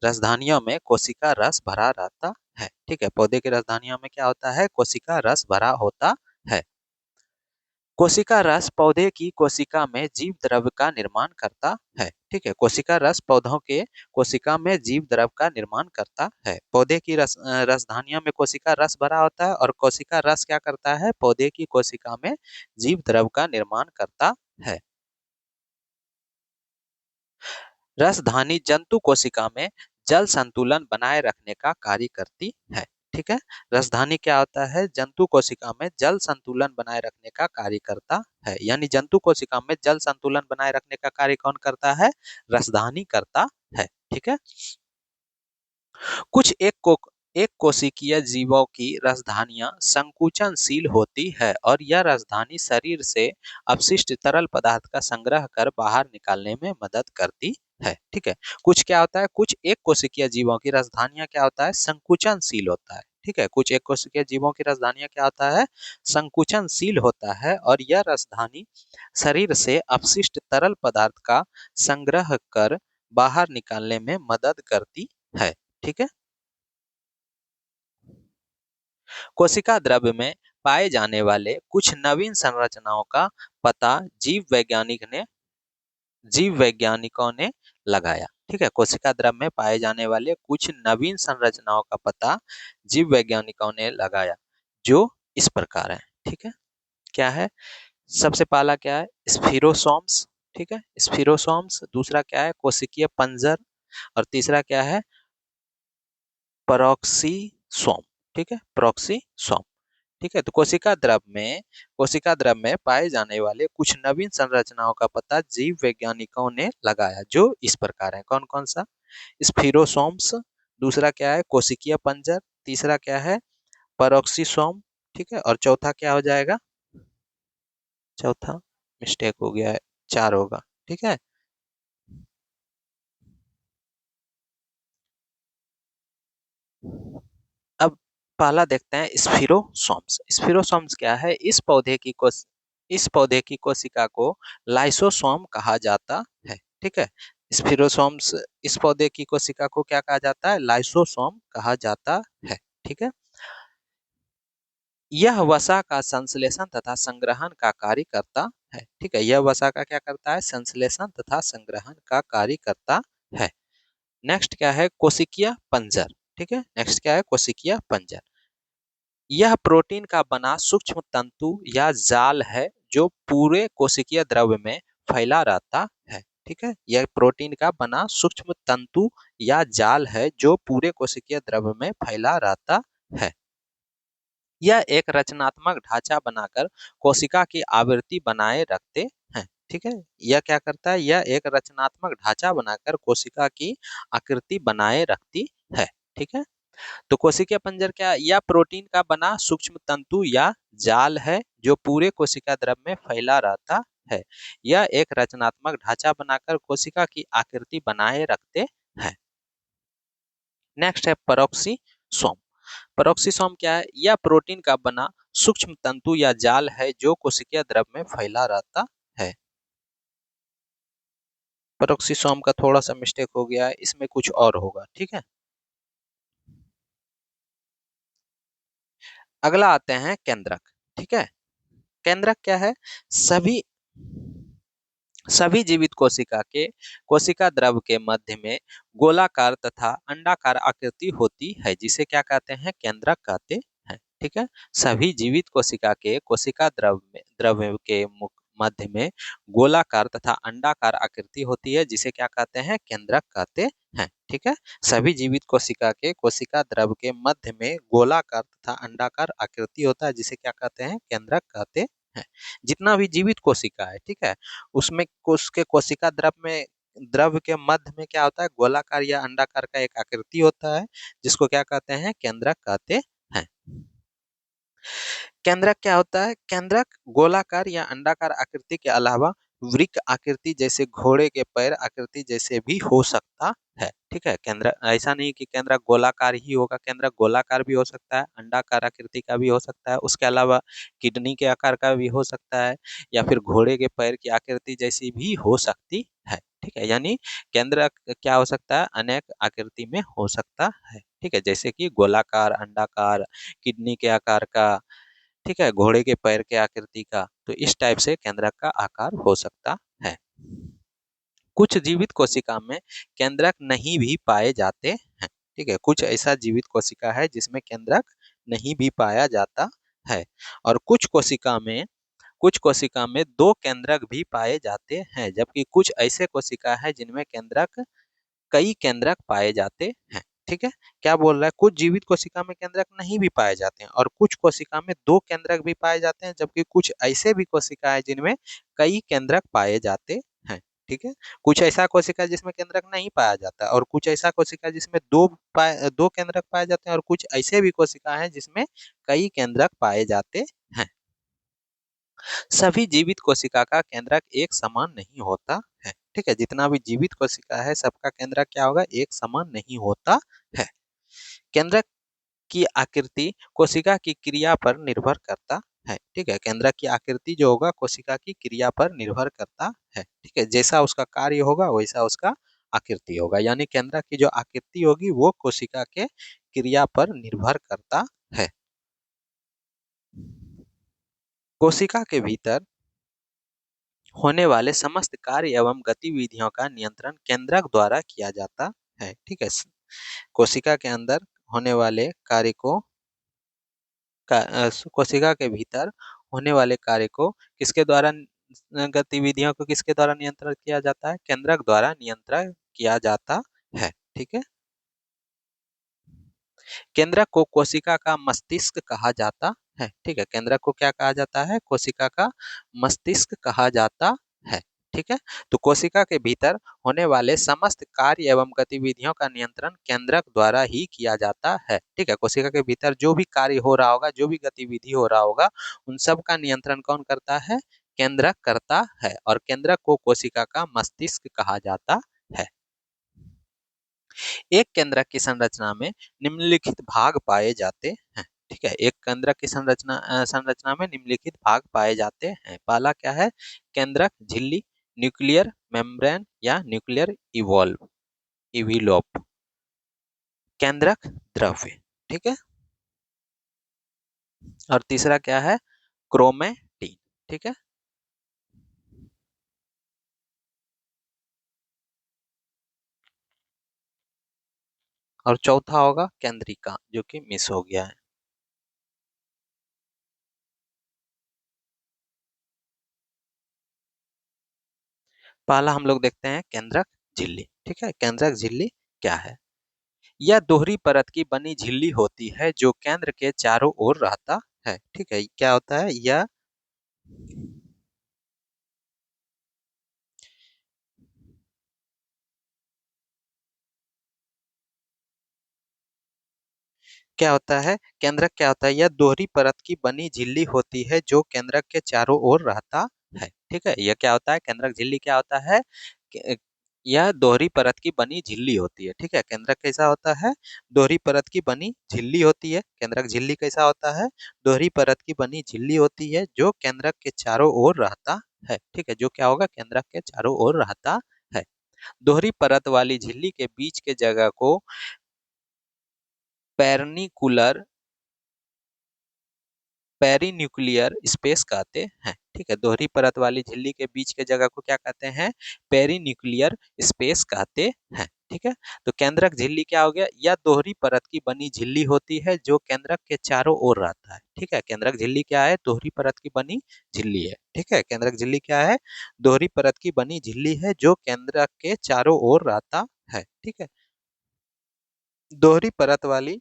राजधानियों में कोशिका रस भरा रहता है, ठीक है। पौधे की राजधानियों में क्या होता है? कोशिका रस भरा होता है। कोशिका रस पौधे की कोशिका में जीव द्रव्य का निर्माण करता है, ठीक है। कोशिका रस पौधों के कोशिका में जीव द्रव्य का निर्माण करता है। पौधे की रसधानियों में कोशिका रस भरा होता है और कोशिका रस क्या करता है? पौधे की कोशिका में जीव द्रव्य का निर्माण करता है। रसधानी जंतु कोशिका में जल संतुलन बनाए रखने का कार्य करती है, ठीक है। रसधानी क्या होता है? जंतु कोशिका में जल संतुलन बनाए रखने का कार्य करता है। यानी जंतु कोशिका में जल संतुलन बनाए रखने का कार्य कौन करता है? रसधानी करता है, ठीक है। कुछ एक कोशिकीय जीवों की राजधानियां संकुचनशील होती है और यह राजधानी शरीर से अपशिष्ट तरल पदार्थ का संग्रह कर बाहर निकालने में मदद करती है, ठीक है। कुछ क्या होता है? कुछ एक कोशिकीय जीवों की राजधानियां क्या होता है? संकुचनशील होता है, ठीक है। कुछ एक कोशिकीय जीवों की राजधानियां क्या होता है? संकुचनशील होता है और यह राजधानी शरीर से अपशिष्ट तरल पदार्थ का संग्रह कर बाहर निकालने में मदद करती है, ठीक है। कोशिका द्रव्य में पाए जाने वाले कुछ नवीन संरचनाओं का पता जीव वैज्ञानिकों ने लगाया, ठीक है। कोशिका द्रव्य में पाए जाने वाले कुछ नवीन संरचनाओं का पता जीव वैज्ञानिकों ने लगाया जो इस प्रकार है, ठीक है। क्या है? सबसे पहला क्या है? स्फीरोसोम्स, ठीक है, स्फीरोसोम्स। दूसरा क्या है? कोशिकीय पंजर। और तीसरा क्या है? परोक्सीसोम, ठीक है, प्रोक्सीसोम, ठीक है। तो कोशिका द्रव में पाए जाने वाले कुछ नवीन संरचनाओं का पता जीव वैज्ञानिकों ने लगाया जो इस प्रकार है। कौन कौन सा? स्फीरोसोम्स। दूसरा क्या है? कोशिकीय पंजर। तीसरा क्या है? परोक्सीसोम, ठीक है। और चौथा क्या हो जाएगा? चौथा मिस्टेक हो गया है, चार होगा, ठीक है। अब पहला देखते हैं स्फीरोसोम्स। स्फीरोसोम्स क्या है? इस पौधे की कोशिका को लाइसोसोम कहा जाता है, ठीक है। स्फीरोसोम्स इस पौधे की कोशिका को क्या कहा जाता है? लाइसोसोम कहा जाता है, ठीक है। यह वसा का संश्लेषण तथा संग्रहण का कार्य करता है, ठीक है। यह वसा का क्या करता है? संश्लेषण तथा संग्रहण का कार्य करता है। नेक्स्ट क्या है? कोशिकीय पंजर, ठीक है। नेक्स्ट क्या है? कोशिकीय पंजर। यह प्रोटीन का बना सूक्ष्म तंतु या जाल है जो पूरे कोशिकीय द्रव्य में फैला रहता है, ठीक है, यह प्रोटीन का बना सूक्ष्म तंतु या जाल है जो पूरे कोशिकीय द्रव्य में फैला रहता है। यह एक रचनात्मक ढांचा बनाकर कोशिका की आवृत्ति बनाए रखते हैं। ठीक है, यह क्या करता है, यह एक रचनात्मक ढांचा बनाकर कोशिका की आकृति बनाए रखती है। ठीक है, तो कोशिकीय पंजर क्या है? यह प्रोटीन का बना सूक्ष्म तंतु या जाल है जो पूरे कोशिका द्रव्य में फैला रहता है। यह एक रचनात्मक ढांचा बनाकर कोशिका की आकृति बनाए रखते हैं। नेक्स्ट है परोक्सीसोम। परोक्सीसोम क्या है? यह प्रोटीन का बना सूक्ष्म तंतु या जाल है जो कोशिकीय द्रव्य में फैला रहता है। परोक्सीसोम का थोड़ा सा मिस्टेक हो गया है, इसमें कुछ और होगा। ठीक है, अगला आते हैं केंद्रक। ठीक है, केंद्रक क्या है? सभी सभी जीवित कोशिका के कोशिका द्रव के मध्य में गोलाकार तथा अंडाकार आकृति होती है, जिसे क्या कहते हैं? केंद्रक कहते हैं। ठीक है, सभी जीवित कोशिका के कोशिका द्रव के मध्य में गोलाकार तथा अंडाकार आकृति होती है, जिसे क्या कहते हैं? केंद्रक कहते हैं। ठीक है, सभी जीवित कोशिका के कोशिका द्रव के मध्य में गोलाकार तथा अंडाकार आकृति होता है, जिसे क्या कहते हैं? केंद्रक कहते हैं। जितना भी जीवित कोशिका है, ठीक है, उसमें उसके कोशिका द्रव के मध्य में क्या होता है? गोलाकार या अंडाकार का एक आकृति होता है, जिसको क्या कहते हैं? केंद्रक कहते हैं। केंद्रक क्या होता है? केंद्रक गोलाकार या अंडाकार आकृति के अलावा वृक्क आकृति जैसे घोड़े के पैर आकृति जैसे भी हो सकता है। ठीक है, केंद्र ऐसा नहीं कि केंद्रक गोलाकार ही होगा, केंद्रक गोलाकार भी हो सकता है, अंडाकार आकृति का भी हो सकता है, उसके अलावा किडनी के आकार का भी हो सकता है, या फिर घोड़े के पैर की आकृति जैसी भी हो सकती है। ठीक है, यानी केंद्रक क्या हो सकता है? अनेक आकृति में हो सकता है। ठीक है, जैसे कि गोलाकार, अंडाकार, किडनी के आकार का, ठीक है, घोड़े के पैर के आकृति का। तो इस टाइप से केंद्रक का आकार हो सकता है। कुछ जीवित कोशिका में केंद्रक नहीं भी पाए जाते हैं। ठीक है, कुछ ऐसा जीवित कोशिका है जिसमें केंद्रक नहीं भी पाया जाता है, और कुछ कोशिका में दो केंद्रक भी पाए जाते हैं, जबकि कुछ ऐसे कोशिका है जिनमें कई केंद्रक पाए जाते हैं। ठीक है, क्या बोल रहा है? कुछ जीवित कोशिका में केंद्रक नहीं भी पाए जाते हैं, और कुछ कोशिका में दो केंद्रक भी पाए जाते हैं, जबकि कुछ ऐसे भी कोशिका है जिनमें कई केंद्रक पाए जाते हैं। ठीक है, कुछ ऐसा कोशिका है जिसमें केंद्रक नहीं पाया जाता, और कुछ ऐसा कोशिका जिसमें दो केंद्रक पाए जाते हैं, और कुछ ऐसे भी कोशिका है जिसमें कई केंद्रक पाए जाते हैं। सभी जीवित कोशिका का केंद्रक एक समान नहीं होता है। ठीक है, जितना भी जीवित कोशिका है सबका केंद्रक क्या होगा? एक समान नहीं होता है। केंद्रक की आकृति कोशिका की क्रिया पर निर्भर करता है। ठीक है, केंद्रक की आकृति जो होगा कोशिका की क्रिया पर निर्भर करता है। ठीक है, जैसा उसका कार्य होगा वैसा उसका आकृति होगा, यानी केंद्रक की जो आकृति होगी वो कोशिका के क्रिया पर निर्भर करता है। कोशिका के भीतर होने वाले समस्त कार्य एवं गतिविधियों का नियंत्रण केंद्रक द्वारा किया जाता है। ठीक है, कोशिका के अंदर होने वाले कार्य को कोशिका के भीतर होने वाले कार्य को किसके द्वारा गतिविधियों को किसके द्वारा नियंत्रण किया जाता है? केंद्रक द्वारा नियंत्रण किया जाता है। ठीक है, केंद्रक को कोशिका का मस्तिष्क कहा जाता है। ठीक है, केंद्रक को क्या कहा जाता है? कोशिका का मस्तिष्क कहा जाता है। ठीक है, तो कोशिका के भीतर होने वाले समस्त कार्य एवं गतिविधियों का नियंत्रण केंद्रक द्वारा ही किया जाता है। ठीक है, कोशिका के भीतर जो भी कार्य हो रहा होगा, जो भी गतिविधि हो रहा होगा, उन सब का नियंत्रण कौन करता है? केंद्रक करता है, और केंद्रक को कोशिका का मस्तिष्क कहा जाता है। एक केंद्रक की संरचना में निम्नलिखित भाग पाए जाते हैं। ठीक है, एक केंद्रक की संरचना में निम्नलिखित भाग पाए जाते हैं। पहला क्या है? केंद्रक झिल्ली, न्यूक्लियर मेम्ब्रेन या न्यूक्लियर इविलोप, केंद्रक द्रव्य। ठीक है, और तीसरा क्या है? क्रोमेटिन। ठीक है, और चौथा होगा केंद्रिका, जो कि मिस हो गया है। पहला हम लोग देखते हैं केंद्रक झिल्ली। ठीक है, केंद्रक झिल्ली क्या है? यह दोहरी परत की बनी झिल्ली होती है जो केंद्र के चारों ओर रहता है। ठीक है, क्या होता है? यह क्या होता है? केंद्रक क्या होता है? यह दोहरी परत की बनी झिल्ली होती है जो केंद्रक के चारों ओर रहता है। ठीक है, यह क्या होता है? केंद्रक झिल्ली क्या होता है? यह दोहरी परत की बनी झिल्ली होती है। ठीक है, केंद्रक कैसा होता है? दोहरी परत की बनी झिल्ली होती है। केंद्रक झिल्ली कैसा होता है? दोहरी परत की बनी झिल्ली होती है जो केंद्रक के चारों ओर रहता है। ठीक है, जो क्या होगा? केंद्रक के चारों ओर रहता है। दोहरी परत वाली झिल्ली के बीच के जगह को पेरनिकुलर पेरीन्यूक्लियर स्पेस कहते हैं। ठीक है, दोहरी परत वाली झिल्ली के बीच के जगह को क्या कहते हैं? पेरीन्यूक्लियर स्पेस कहते हैं। ठीक है, तो केंद्रक झिल्ली क्या हो गया? यह दोहरी परत की बनी झिल्ली होती है जो केंद्रक के चारों ओर रहता है। ठीक है, केंद्रक झिल्ली क्या है? दोहरी परत की बनी झिल्ली है। ठीक है, केंद्रक झिल्ली क्या है? दोहरी परत की बनी झिल्ली है जो केंद्रक के चारों ओर रहता है। ठीक है, दोहरी परत वाली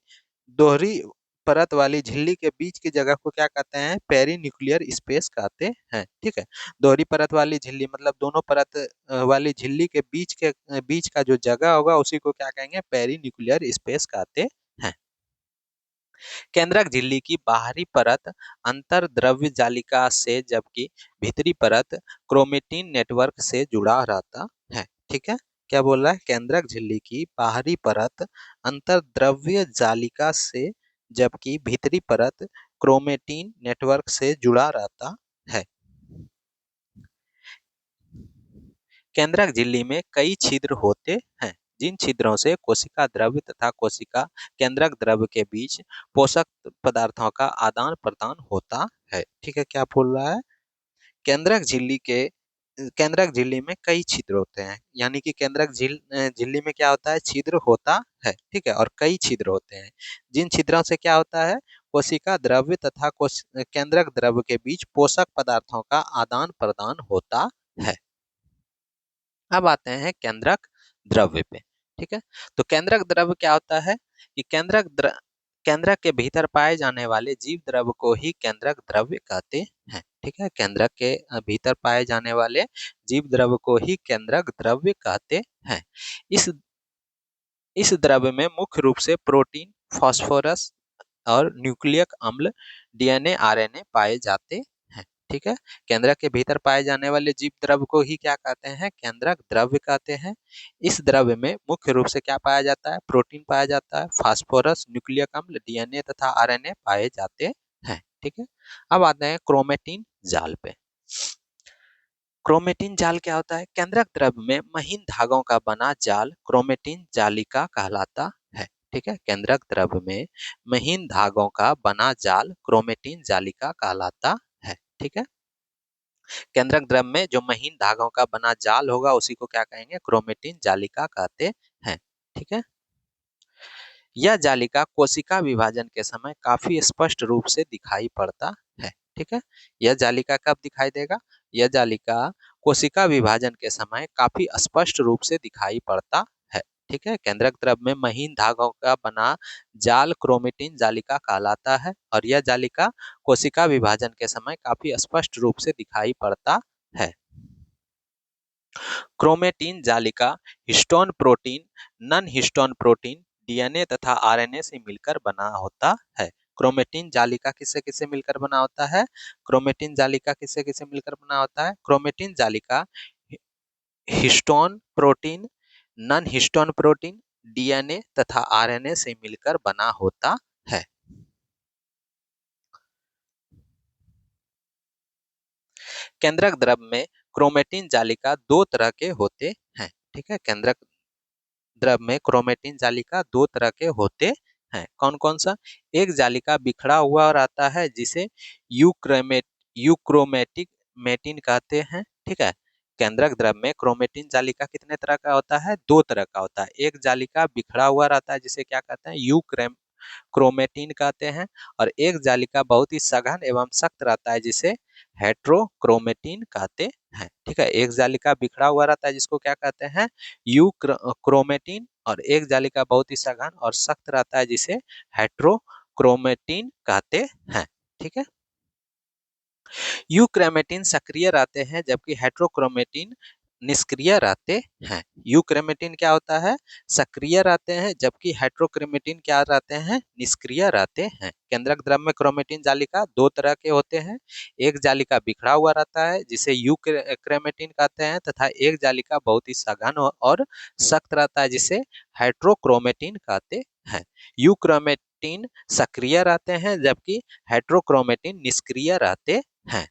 दोहरी परत वाली झिल्ली के बीच की जगह को क्या कहते हैं? पेरीन्यूक्लियर स्पेस कहते हैं। ठीक है, दोहरी परत वाली झिल्ली मतलब दोनों परत वाली झिल्ली के बीच का जो जगह होगा उसी को क्या कहेंगे? पेरीन्यूक्लियर स्पेस कहते हैं। केंद्रक झिल्ली की बाहरी परत अंतर्द्रव्य जालिका से जबकि भीतरी परत क्रोमेटिन नेटवर्क से जुड़ा रहता है। ठीक है, क्या बोल रहा है? केंद्रक झिल्ली की बाहरी परत अंतर्द्रव्य जालिका से जबकि भीतरी परत क्रोमेटिन नेटवर्क से जुड़ा रहता है। केंद्रक झिल्ली में कई छिद्र होते हैं जिन छिद्रों से कोशिका द्रव्य तथा कोशिका केंद्रक द्रव्य के बीच पोषक पदार्थों का आदान प्रदान होता है। ठीक है, क्या बोल रहा है? केंद्रक झिल्ली के केंद्रक झिल्ली में कई छिद्र होते हैं, यानी कि झिल्ली में क्या होता है? छिद्र होता है। ठीक है, और कई छिद्र होते हैं जिन छिद्रों से क्या होता है? कोशिका द्रव्य तथा केंद्रक द्रव्य के बीच पोषक पदार्थों का आदान प्रदान होता है। अब आते हैं केंद्रक द्रव्य पे। ठीक है, तो केंद्रक द्रव्य क्या होता है? कि केंद्रक के भीतर पाए जाने वाले जीव द्रव्य को ही केंद्रक द्रव्य कहते हैं। ठीक है, केंद्रक के भीतर पाए जाने वाले जीव द्रव्य को ही केंद्रक द्रव्य कहते हैं। इस इस द्रव्य में मुख्य रूप से प्रोटीन, फास्फोरस और न्यूक्लिक अम्ल, डीएनए, आरएनए पाए जाते हैं। ठीक है, केंद्रक के भीतर पाए जाने वाले जीव द्रव्य को ही क्या कहते हैं? केंद्रक द्रव्य कहते हैं। इस द्रव्य में मुख्य रूप से क्या पाया जाता है? प्रोटीन पाया जाता है, फास्फोरस, न्यूक्लिक अम्ल, डीएनए तथा आरएनए पाए जाते हैं। ठीक है, अब आते हैं क्रोमेटिन जाल पे। क्रोमेटिन जाल क्या होता है? केंद्रक द्रव्य में महीन धागों का बना जाल क्रोमेटिन जालिका कहलाता है। ठीक है, केंद्रक द्रव्य में महीन धागों का बना जाल क्रोमेटिन जालिका कहलाता है। ठीक है, केंद्रक द्रव्य में जो महीन धागों का बना जाल होगा उसी को क्या कहेंगे? क्रोमेटिन जालिका कहते हैं। ठीक है, यह जालिका कोशिका विभाजन के समय काफी स्पष्ट रूप से दिखाई पड़ता है। ठीक है, यह जालिका कब दिखाई देगा? यह जालिका कोशिका विभाजन के समय काफी स्पष्ट रूप से दिखाई पड़ता है। ठीक है, केंद्रक द्रव्य में महीन धागों का बना जाल क्रोमेटिन जालिका कहलाता है और यह जालिका कोशिका विभाजन के समय काफी स्पष्ट रूप से दिखाई पड़ता है। क्रोमेटिन जालिका histone protein, non histone protein, DNA तथा आरएनए से मिलकर बना होता है। क्रोमेटिन जालिका किससे किससे मिलकर बना होता है? क्रोमेटिन जालिका किससे किससे मिलकर बना होता है? क्रोमेटिन जालिका histone protein, non histone protein, DNA तथा आरएनए से मिलकर बना होता है। केंद्रक द्रव्य में क्रोमेटिन जालिका दो तरह के होते हैं। ठीक है, केंद्रक द्रव्य में क्रोमेटिन जालिका दो तरह के होते हैं। कौन कौन सा? एक जालिका बिखरा हुआ रहता है जिसे यूक्रोमेटिक मेटिन कहते हैं। ठीक है, केंद्रक द्रव्य में क्रोमेटिन जालिका कितने तरह का होता है? दो तरह का होता है। एक जालिका बिखरा हुआ रहता है जिसे क्या कहते हैं? क्रोमेटिन कहते हैं, और एक जालिका बहुत ही सघन एवं सख्त रहता है जिसे हेट्रोक्रोमेटिन कहते है। ठीक है, एक जालिका बिखरा हुआ रहता है जिसको क्या कहते हैं, यू क्रोमेटिन, और एक जालिका बहुत ही सघन और सख्त रहता है जिसे हेट्रोक्रोमेटिन कहते हैं। ठीक है, यूक्रोमेटिन सक्रिय रहते हैं जबकि हेट्रोक्रोमेटिन निष्क्रिय रहते हैं। यूक्रोमेटिन क्या होता है, सक्रिय रहते हैं, जबकि हेट्रोक्रोमेटिन क्या रहते हैं, निष्क्रिय रहते हैं। केंद्रक द्रव्य में क्रोमेटिन जालिका दो तरह के होते हैं, एक जालिका बिखरा हुआ रहता है जिसे यूक्रोमेटिन कहते हैं, तथा एक जालिका बहुत ही सघन और सख्त रहता है जिसे हेट्रोक्रोमेटिन कहते हैं। यूक्रोमेटिन सक्रिय रहते हैं जबकि हेट्रोक्रोमेटिन निष्क्रिय रहते हैं।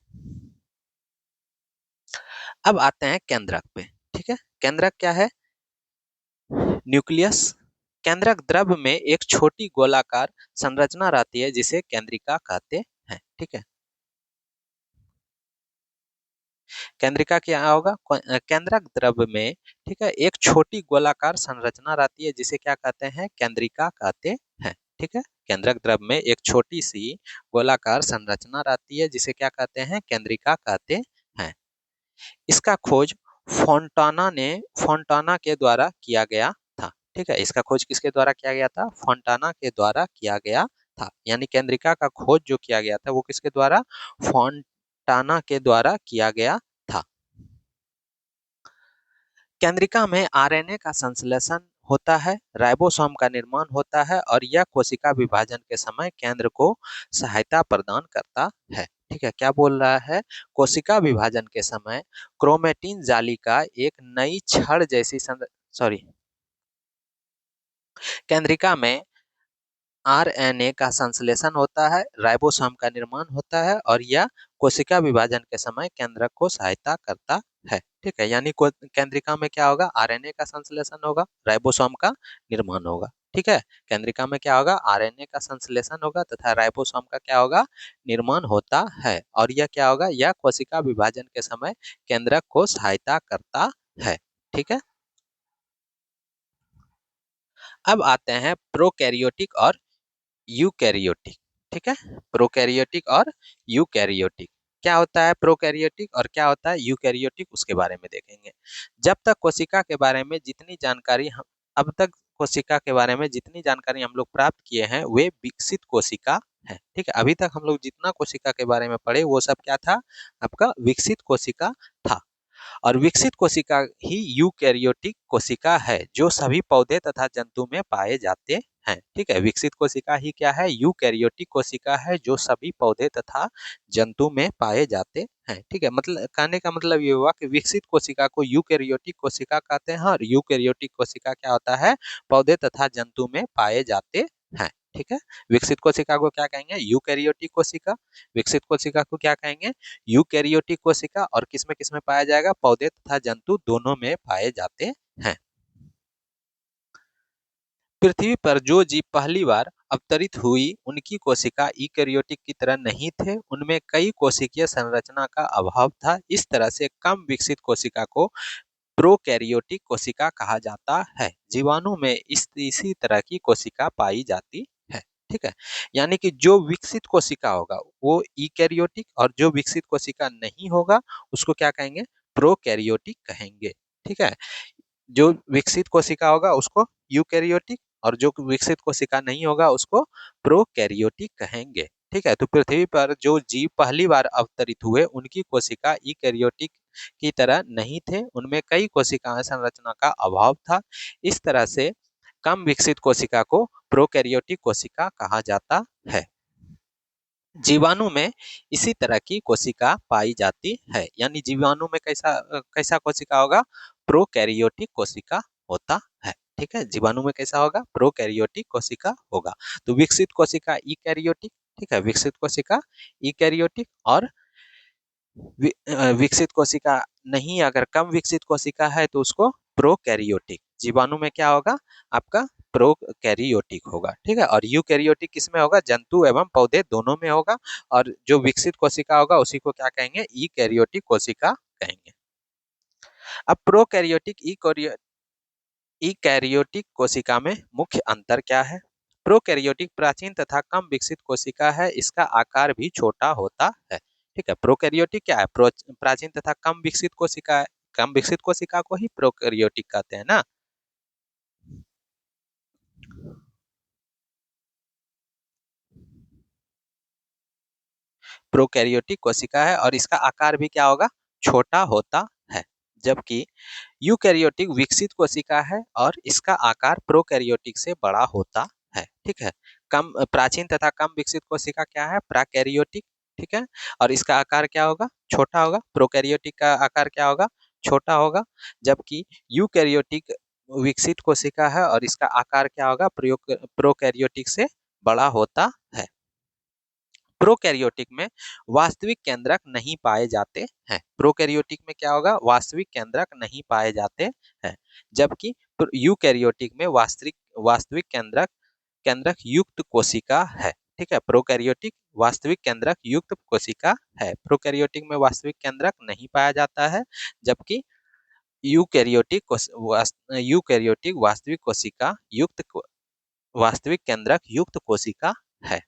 अब आते हैं केंद्रक पे। ठीक है, केंद्रक क्या है, न्यूक्लियस। केंद्रक द्रव्य में एक छोटी गोलाकार संरचना रहती है जिसे केंद्रिका कहते हैं। ठीक है, केंद्रिका क्या होगा, केंद्रक द्रव्य में, ठीक है, एक छोटी गोलाकार संरचना रहती है जिसे क्या कहते हैं, केंद्रिका कहते हैं। ठीक है, केंद्रक द्रव्य में एक छोटी सी गोलाकार संरचना रहती है जिसे क्या कहते हैं, केंद्रिका कहते हैं। इसका खोज फोंटाना के द्वारा किया गया था। ठीक है, इसका खोज किसके द्वारा किया गया था, फोंटाना के द्वारा किया गया था। यानी केंद्रिका का खोज जो किया गया था वो किसके द्वारा, फोंटाना के द्वारा किया गया था। केंद्रिका में आरएनए का संश्लेषण होता है, राइबोसोम का निर्माण होता है और यह कोशिका विभाजन के समय केंद्र को सहायता प्रदान करता है। ठीक है, क्या बोल रहा है, कोशिका विभाजन के समय क्रोमेटिन जालिका एक नई छड़ जैसी सॉरी, केंद्रिका में आरएनए का संश्लेषण होता है, राइबोसोम का निर्माण होता है और यह कोशिका विभाजन के समय केंद्रक को सहायता करता है। ठीक है, यानी केंद्रिका में क्या होगा, आरएनए का संश्लेषण होगा, राइबोसोम का निर्माण होगा। ठीक है, केंद्रिका में क्या होगा, आरएनए का संश्लेषण होगा तथा राइबोसोम का क्या होगा, निर्माण होता है और यह क्या होगा, यह कोशिका विभाजन के समय केंद्रक को सहायता करता है। ठीक है, अब आते हैं प्रोकैरियोटिक और यूकैरियोटिक। ठीक है, प्रोकैरियोटिक और यूकैरियोटिक, क्या होता है प्रोकैरियोटिक और क्या होता है यूकैरियोटिक, उसके बारे में देखेंगे। जब तक कोशिका के बारे में जितनी जानकारी हम अब तक कोशिका के बारे में जितनी जानकारी हम लोग प्राप्त किए हैं वे विकसित कोशिका है। ठीक है, अभी तक हम लोग जितना कोशिका के बारे में पढ़े वो सब क्या था, आपका विकसित कोशिका था। और विकसित कोशिका ही यूकैरियोटिक कोशिका है जो सभी पौधे तथा जंतु में पाए जाते हैं। ठीक है, विकसित कोशिका ही क्या है, यूकैरियोटिक कोशिका है जो सभी पौधे तथा जंतु में पाए जाते हैं। ठीक है, मतलब कहने का मतलब ये हुआ कि विकसित कोशिका को यूकैरियोटिक कोशिका कहते हैं और यूकैरियोटिक कोशिका क्या होता है, पौधे तथा जंतु में पाए जाते हैं। ठीक है, विकसित कोशिका को क्या कहेंगे, यूकैरियोटिक कोशिका। विकसित कोशिका को क्या कहेंगे, यूकैरियोटिक कोशिका। और किसमें पाया जाएगा, पौधे तथा जंतु दोनों में पाए जाते हैं। पृथ्वी पर जो जीव पहली बार अवतरित हुई उनकी कोशिका यूकैरियोटिक की तरह नहीं थे, उनमें कई कोशिकीय संरचना का अभाव था। इस तरह से कम विकसित कोशिका को प्रोकैरियोटिक कोशिका कहा जाता है। जीवाणु में इसी तरह की कोशिका पाई जाती है। ठीक है, यानी कि जो विकसित कोशिका होगा वो यूकैरियोटिक और जो विकसित कोशिका नहीं होगा उसको क्या कहेंगे, प्रोकैरियोटिक कहेंगे। ठीक है, जो विकसित कोशिका होगा उसको यूकैरियोटिक और जो विकसित कोशिका नहीं होगा उसको प्रोकैरियोटिक कहेंगे। ठीक है, तो पृथ्वी पर जो जीव पहली बार अवतरित हुए उनकी कोशिका यूकैरियोटिक की तरह नहीं थे, उनमें कई कोशिकाएं संरचना का अभाव था। इस तरह से कम विकसित कोशिका को प्रोकैरियोटिक कोशिका कहा जाता है। जीवाणु में इसी तरह की कोशिका पाई जाती है, यानी जीवाणु में कैसा कोशिका होगा, प्रोकैरियोटिक कोशिका होता है। ठीक है, जीवाणु में कैसा होगा, प्रोकैरियोटिक कोशिका होगा। तो विकसित कोशिका यूकैरियोटिक, ठीक है, विकसित कोशिका यूकैरियोटिक और विकसित कोशिका नहीं, अगर कम विकसित कोशिका है तो उसको प्रोकैरियोटिक। जीवाणु में क्या होगा, आपका प्रोकैरियोटिक होगा। ठीक है, और यूकैरियोटिक किसमें होगा, जंतु एवं पौधे दोनों में होगा। और जो विकसित कोशिका होगा उसी को क्या कहेंगे, यूकैरियोटिक कोशिका कहेंगे। अब प्रोकैरियोटिक यूकैरियोटिक कोशिका में मुख्य अंतर क्या है। प्रोकैरियोटिक प्राचीन तथा कम विकसित कोशिका है, इसका आकार भी छोटा होता है। ठीक है। प्रोकैरियोटिक क्या है? प्राचीन तथा कम विकसित कोशिका है। कम विकसित कोशिका को ही प्रोकैरियोटिक कहते हैं ना। प्रोकैरियोटिक कोशिका है और इसका आकार भी क्या होगा? छोटा होता है। जबकि यूकैरियोटिक विकसित कोशिका है और इसका आकार प्रोकैरियोटिक से बड़ा होता है। ठीक है। कम प्राचीन तथा कम विकसित कोशिका क्या है? प्राकैरियोटिक। ठीक है। और इसका आकार क्या होगा? छोटा होगा। प्रोकैरियोटिक का आकार क्या होगा? छोटा होगा। जबकि यूकैरियोटिक विकसित कोशिका है और इसका आकार क्या होगा? प्रोकैरियोटिक से बड़ा होता है। प्रोकैरियोटिक में वास्तविक केंद्रक नहीं पाए जाते हैं। प्रोकैरियोटिक में क्या होगा? वास्तविक केंद्रक नहीं पाए जाते हैं। जबकि यूकैरियोटिक में वास्तविक वास्तविक केंद्रक केंद्रक युक्त कोशिका है। ठीक है। प्रोकैरियोटिक वास्तविक केंद्रक युक्त कोशिका है। प्रोकैरियोटिक में वास्तविक केंद्रक नहीं पाया जाता है। जबकि यूकैरियोटिक वास्तविक कोशिका युक्त वास्तविक केंद्रक युक्त कोशिका है।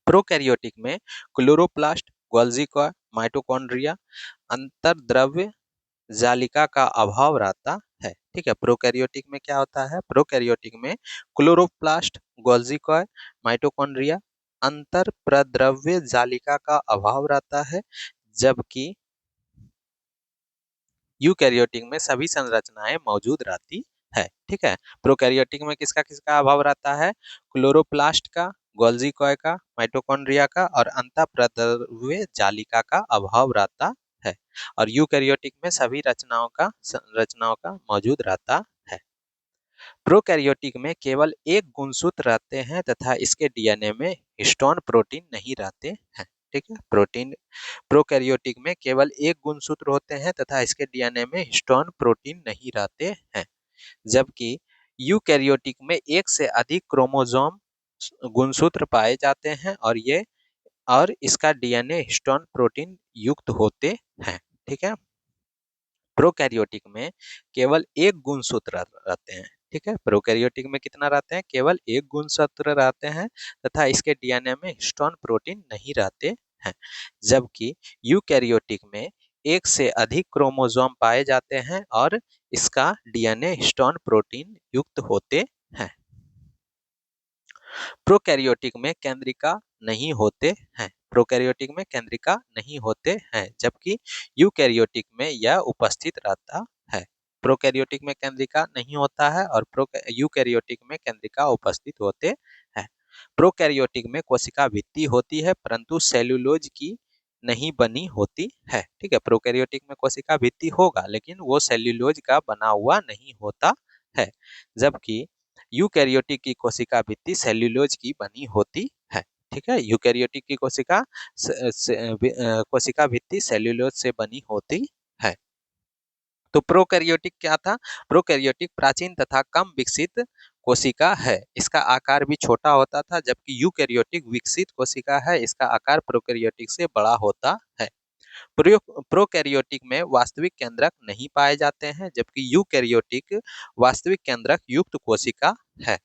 प्रोकैरियोटिक में क्लोरोप्लास्ट, गोल्गी कॉय, माइटोकॉन्ड्रिया, अंतर्द्रव्य जालिका का अभाव रहता है। ठीक है। प्रोकैरियोटिक में क्या होता है? प्रोकैरियोटिक में क्लोरोप्लास्ट, गोल्गी कॉय, माइटोकॉन्ड्रिया, अंतर प्रद्रव्य जालिका का अभाव रहता है। जबकि यूकैरियोटिक में सभी संरचनाएं मौजूद रहती है। ठीक है। प्रोकैरियोटिक में किसका किसका अभाव रहता है? क्लोरोप्लास्ट का, गोल्गी कॉय का, माइटोकॉन्ड्रिया का और अंतःप्रद्रव्य जालिका का अभाव रहता है। और यूकैरियोटिक में सभी रचनाओं का मौजूद रहता है। प्रोकैरियोटिक में केवल एक गुणसूत्र रहते हैं तथा इसके डीएनए में हिस्टोन प्रोटीन नहीं रहते हैं। ठीक है। प्रोकैरियोटिक में केवल एक गुणसूत्र होते हैं तथा इसके डीएनए में हिस्टोन प्रोटीन नहीं रहते हैं। जबकि यूकैरियोटिक में एक से अधिक क्रोमोसोम गुणसूत्र पाए जाते हैं और इसका डीएनए हिस्टोन प्रोटीन युक्त होते हैं। ठीक है। प्रोकैरियोटिक में केवल एक गुणसूत्र रहते हैं। ठीक है। प्रोकैरियोटिक में कितना रहते हैं? केवल एक गुणसूत्र रहते हैं तथा इसके डीएनए में हिस्टोन प्रोटीन नहीं रहते हैं। जबकि यूकैरियोटिक में एक से अधिक क्रोमोसोम पाए जाते हैं और इसका डीएनए हिस्टोन प्रोटीन युक्त होते हैं। प्रोकैरियोटिक में केंद्रिका नहीं होते हैं। प्रोकैरियोटिक में केंद्रिका नहीं होते हैं। जबकि यूकैरियोटिक में यह उपस्थित रहता है। प्रोकैरियोटिक में केंद्रिका नहीं होता है और यूकैरियोटिक में केंद्रिका उपस्थित होते हैं। प्रोकैरियोटिक में कोशिका भित्ति होती है परंतु सेल्यूलोज की नहीं बनी होती है। ठीक है। प्रोकैरियोटिक में कोशिका भित्ति होगा लेकिन वो सेल्यूलोज का बना हुआ नहीं होता है। जबकि यूकैरियोटिक की कोशिका भित्ति सेल्यूलोज की बनी होती है। ठीक है। यूकैरियोटिक की कोशिका भित्ति सेल्यूलोज से बनी होती है। तो प्रोकैरियोटिक क्या था? प्रोकैरियोटिक प्राचीन तथा कम विकसित कोशिका है। इसका आकार भी छोटा होता था। जबकि यूकैरियोटिक विकसित कोशिका है। इसका आकार प्रोकैरियोटिक से बड़ा होता है। प्रोकैरियोटिक में वास्तविक केंद्रक नहीं पाए जाते हैं। जबकि यूकैरियोटिक वास्तविक केंद्रक युक्त कोशिका है।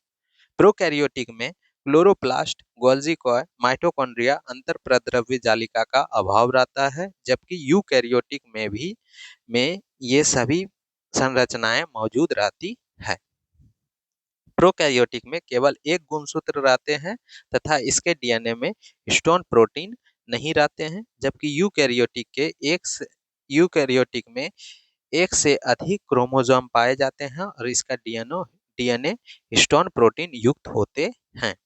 प्रोकैरियोटिक में क्लोरोप्लास्ट, गोल्गी कॉय, माइटोकॉन्ड्रिया, अंतःप्रद्रव्य जालिका का अभाव रहता है। जबकि यूकैरियोटिक में ये सभी संरचनाएं मौजूद रहती है। प्रोकैरियोटिक में केवल एक गुणसूत्र रहते हैं तथा इसके डीएनए में हिस्टोन प्रोटीन नहीं रहते हैं। जबकि यूकैरियोटिक में एक से अधिक क्रोमोसोम पाए जाते हैं और इसका डीएनए हिस्टोन प्रोटीन युक्त होते हैं।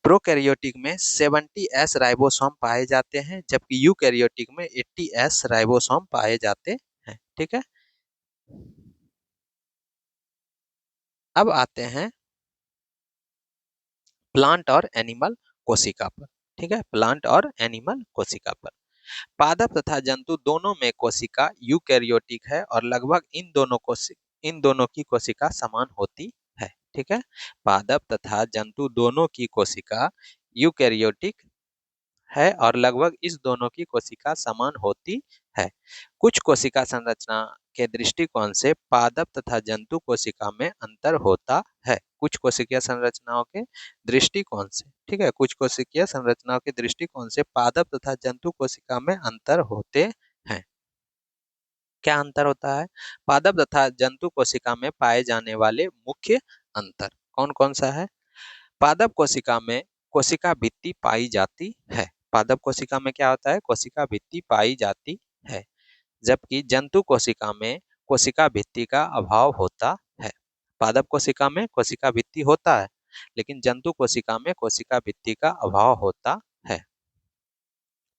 प्रोकैरियोटिक में 70S राइबोसोम पाए जाते हैं जबकि यूकैरियोटिक में 80S राइबोसोम पाए जाते हैं। ठीक है। अब आते हैं प्लांट और एनिमल कोशिका पर। ठीक है। प्लांट और एनिमल कोशिका पर पादप तथा जंतु दोनों में कोशिका यूकैरियोटिक है और लगभग इन दोनों की कोशिका समान होती है। ठीक है। पादप तथा जंतु दोनों की कोशिका यूकैरियोटिक है और लगभग इस दोनों की कोशिका समान होती है। कुछ कोशिका संरचना के दृष्टिकोण से पादप तथा जंतु कोशिका में अंतर होता है। कुछ कोशिकीय संरचनाओं के दृष्टिकोण से, ठीक है, कुछ कोशिकीय संरचनाओं के दृष्टिकोण से पादप तथा जंतु कोशिका में अंतर होते हैं। क्या अंतर होता है? पादप तथा जंतु कोशिका में पाए जाने वाले मुख्य अंतर कौन कौन सा है? पादप कोशिका में कोशिका भित्ति पाई जाती है। पादप कोशिका में क्या होता है? कोशिका भित्ति पाई जाती है, जबकि जंतु कोशिका में कोशिका भित्ति का अभाव होता है। पादप कोशिका में कोशिका भित्ति होता है, लेकिन जंतु कोशिका में कोशिका भित्ति का अभाव होता है।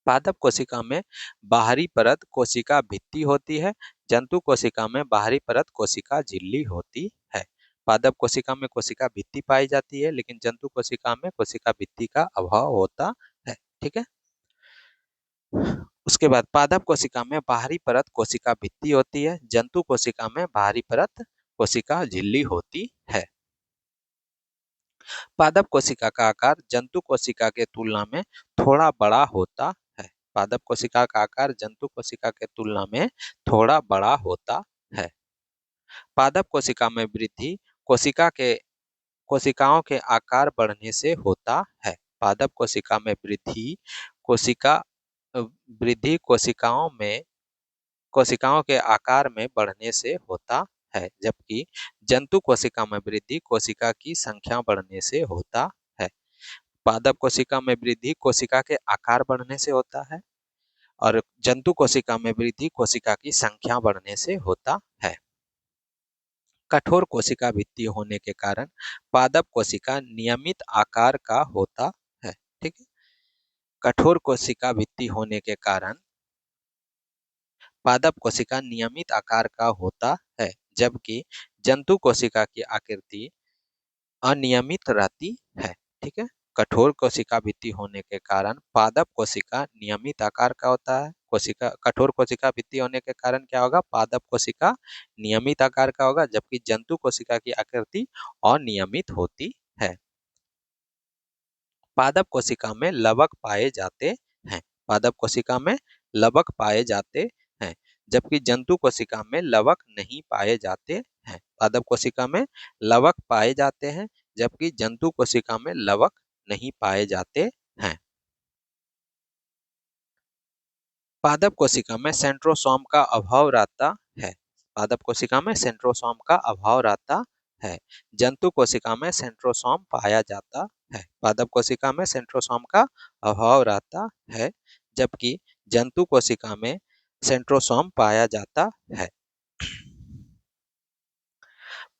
पादप कोशिका में बाहरी परत कोशिका भित्ति होती है, जंतु कोशिका में बाहरी परत कोशिका झिल्ली होती है। पादप कोशिका में कोशिका भित्ति पाई जाती है, लेकिन जंतु कोशिका में कोशिका भित्ति का अभाव होता है, ठीक है। उसके बाद पादप कोशिका में बाहरी परत कोशिका भित्ति होती है, जंतु कोशिका में बाहरी परत कोशिका झिल्ली होती है। पादप कोशिका का आकार जंतु कोशिका के तुलना में थोड़ा बड़ा होता है। पादप कोशिका का आकार जंतु कोशिका के तुलना में थोड़ा बड़ा होता है। पादप कोशिका में वृद्धि कोशिकाओं के आकार बढ़ने से होता है। पादप कोशिका में कोशिका वृद्धि कोशिकाओं के आकार में बढ़ने से होता है, जबकि जंतु कोशिका में वृद्धि कोशिका की संख्या बढ़ने से होता है। पादप कोशिका में वृद्धि कोशिका के आकार बढ़ने से होता है और जंतु कोशिका में वृद्धि कोशिका की संख्या बढ़ने से होता है। कठोर कोशिका भित्ति होने के कारण पादप कोशिका नियमित आकार का होता है, ठीक है। कठोर कोशिका भित्ति होने के कारण पादप कोशिका नियमित आकार का होता है, जबकि जंतु कोशिका की आकृति अनियमित रहती है, ठीक है। कठोर कोशिका भित्ति होने के कारण पादप कोशिका नियमित आकार का होता है। कठोर कोशिका भित्ति होने के कारण क्या होगा? पादप कोशिका नियमित आकार का होगा, जबकि जंतु कोशिका की आकृति अनियमित होती है। पादप कोशिका में लवक पाए जाते हैं। पादप कोशिका में लवक पाए जाते हैं, जबकि जंतु कोशिका में लवक नहीं पाए जाते हैं। पादप कोशिका में लवक पाए जाते हैं, जबकि जंतु कोशिका में लवक नहीं पाए जाते हैं। पादप कोशिका में सेंट्रोसोम का अभाव रहता है। पादप कोशिका में सेंट्रोसोम का अभाव रहता है। जंतु कोशिका में सेंट्रोसोम पाया जाता है। पादप कोशिका में सेंट्रोसोम का अभाव रहता है, जबकि जंतु कोशिका में सेंट्रोसोम पाया जाता है।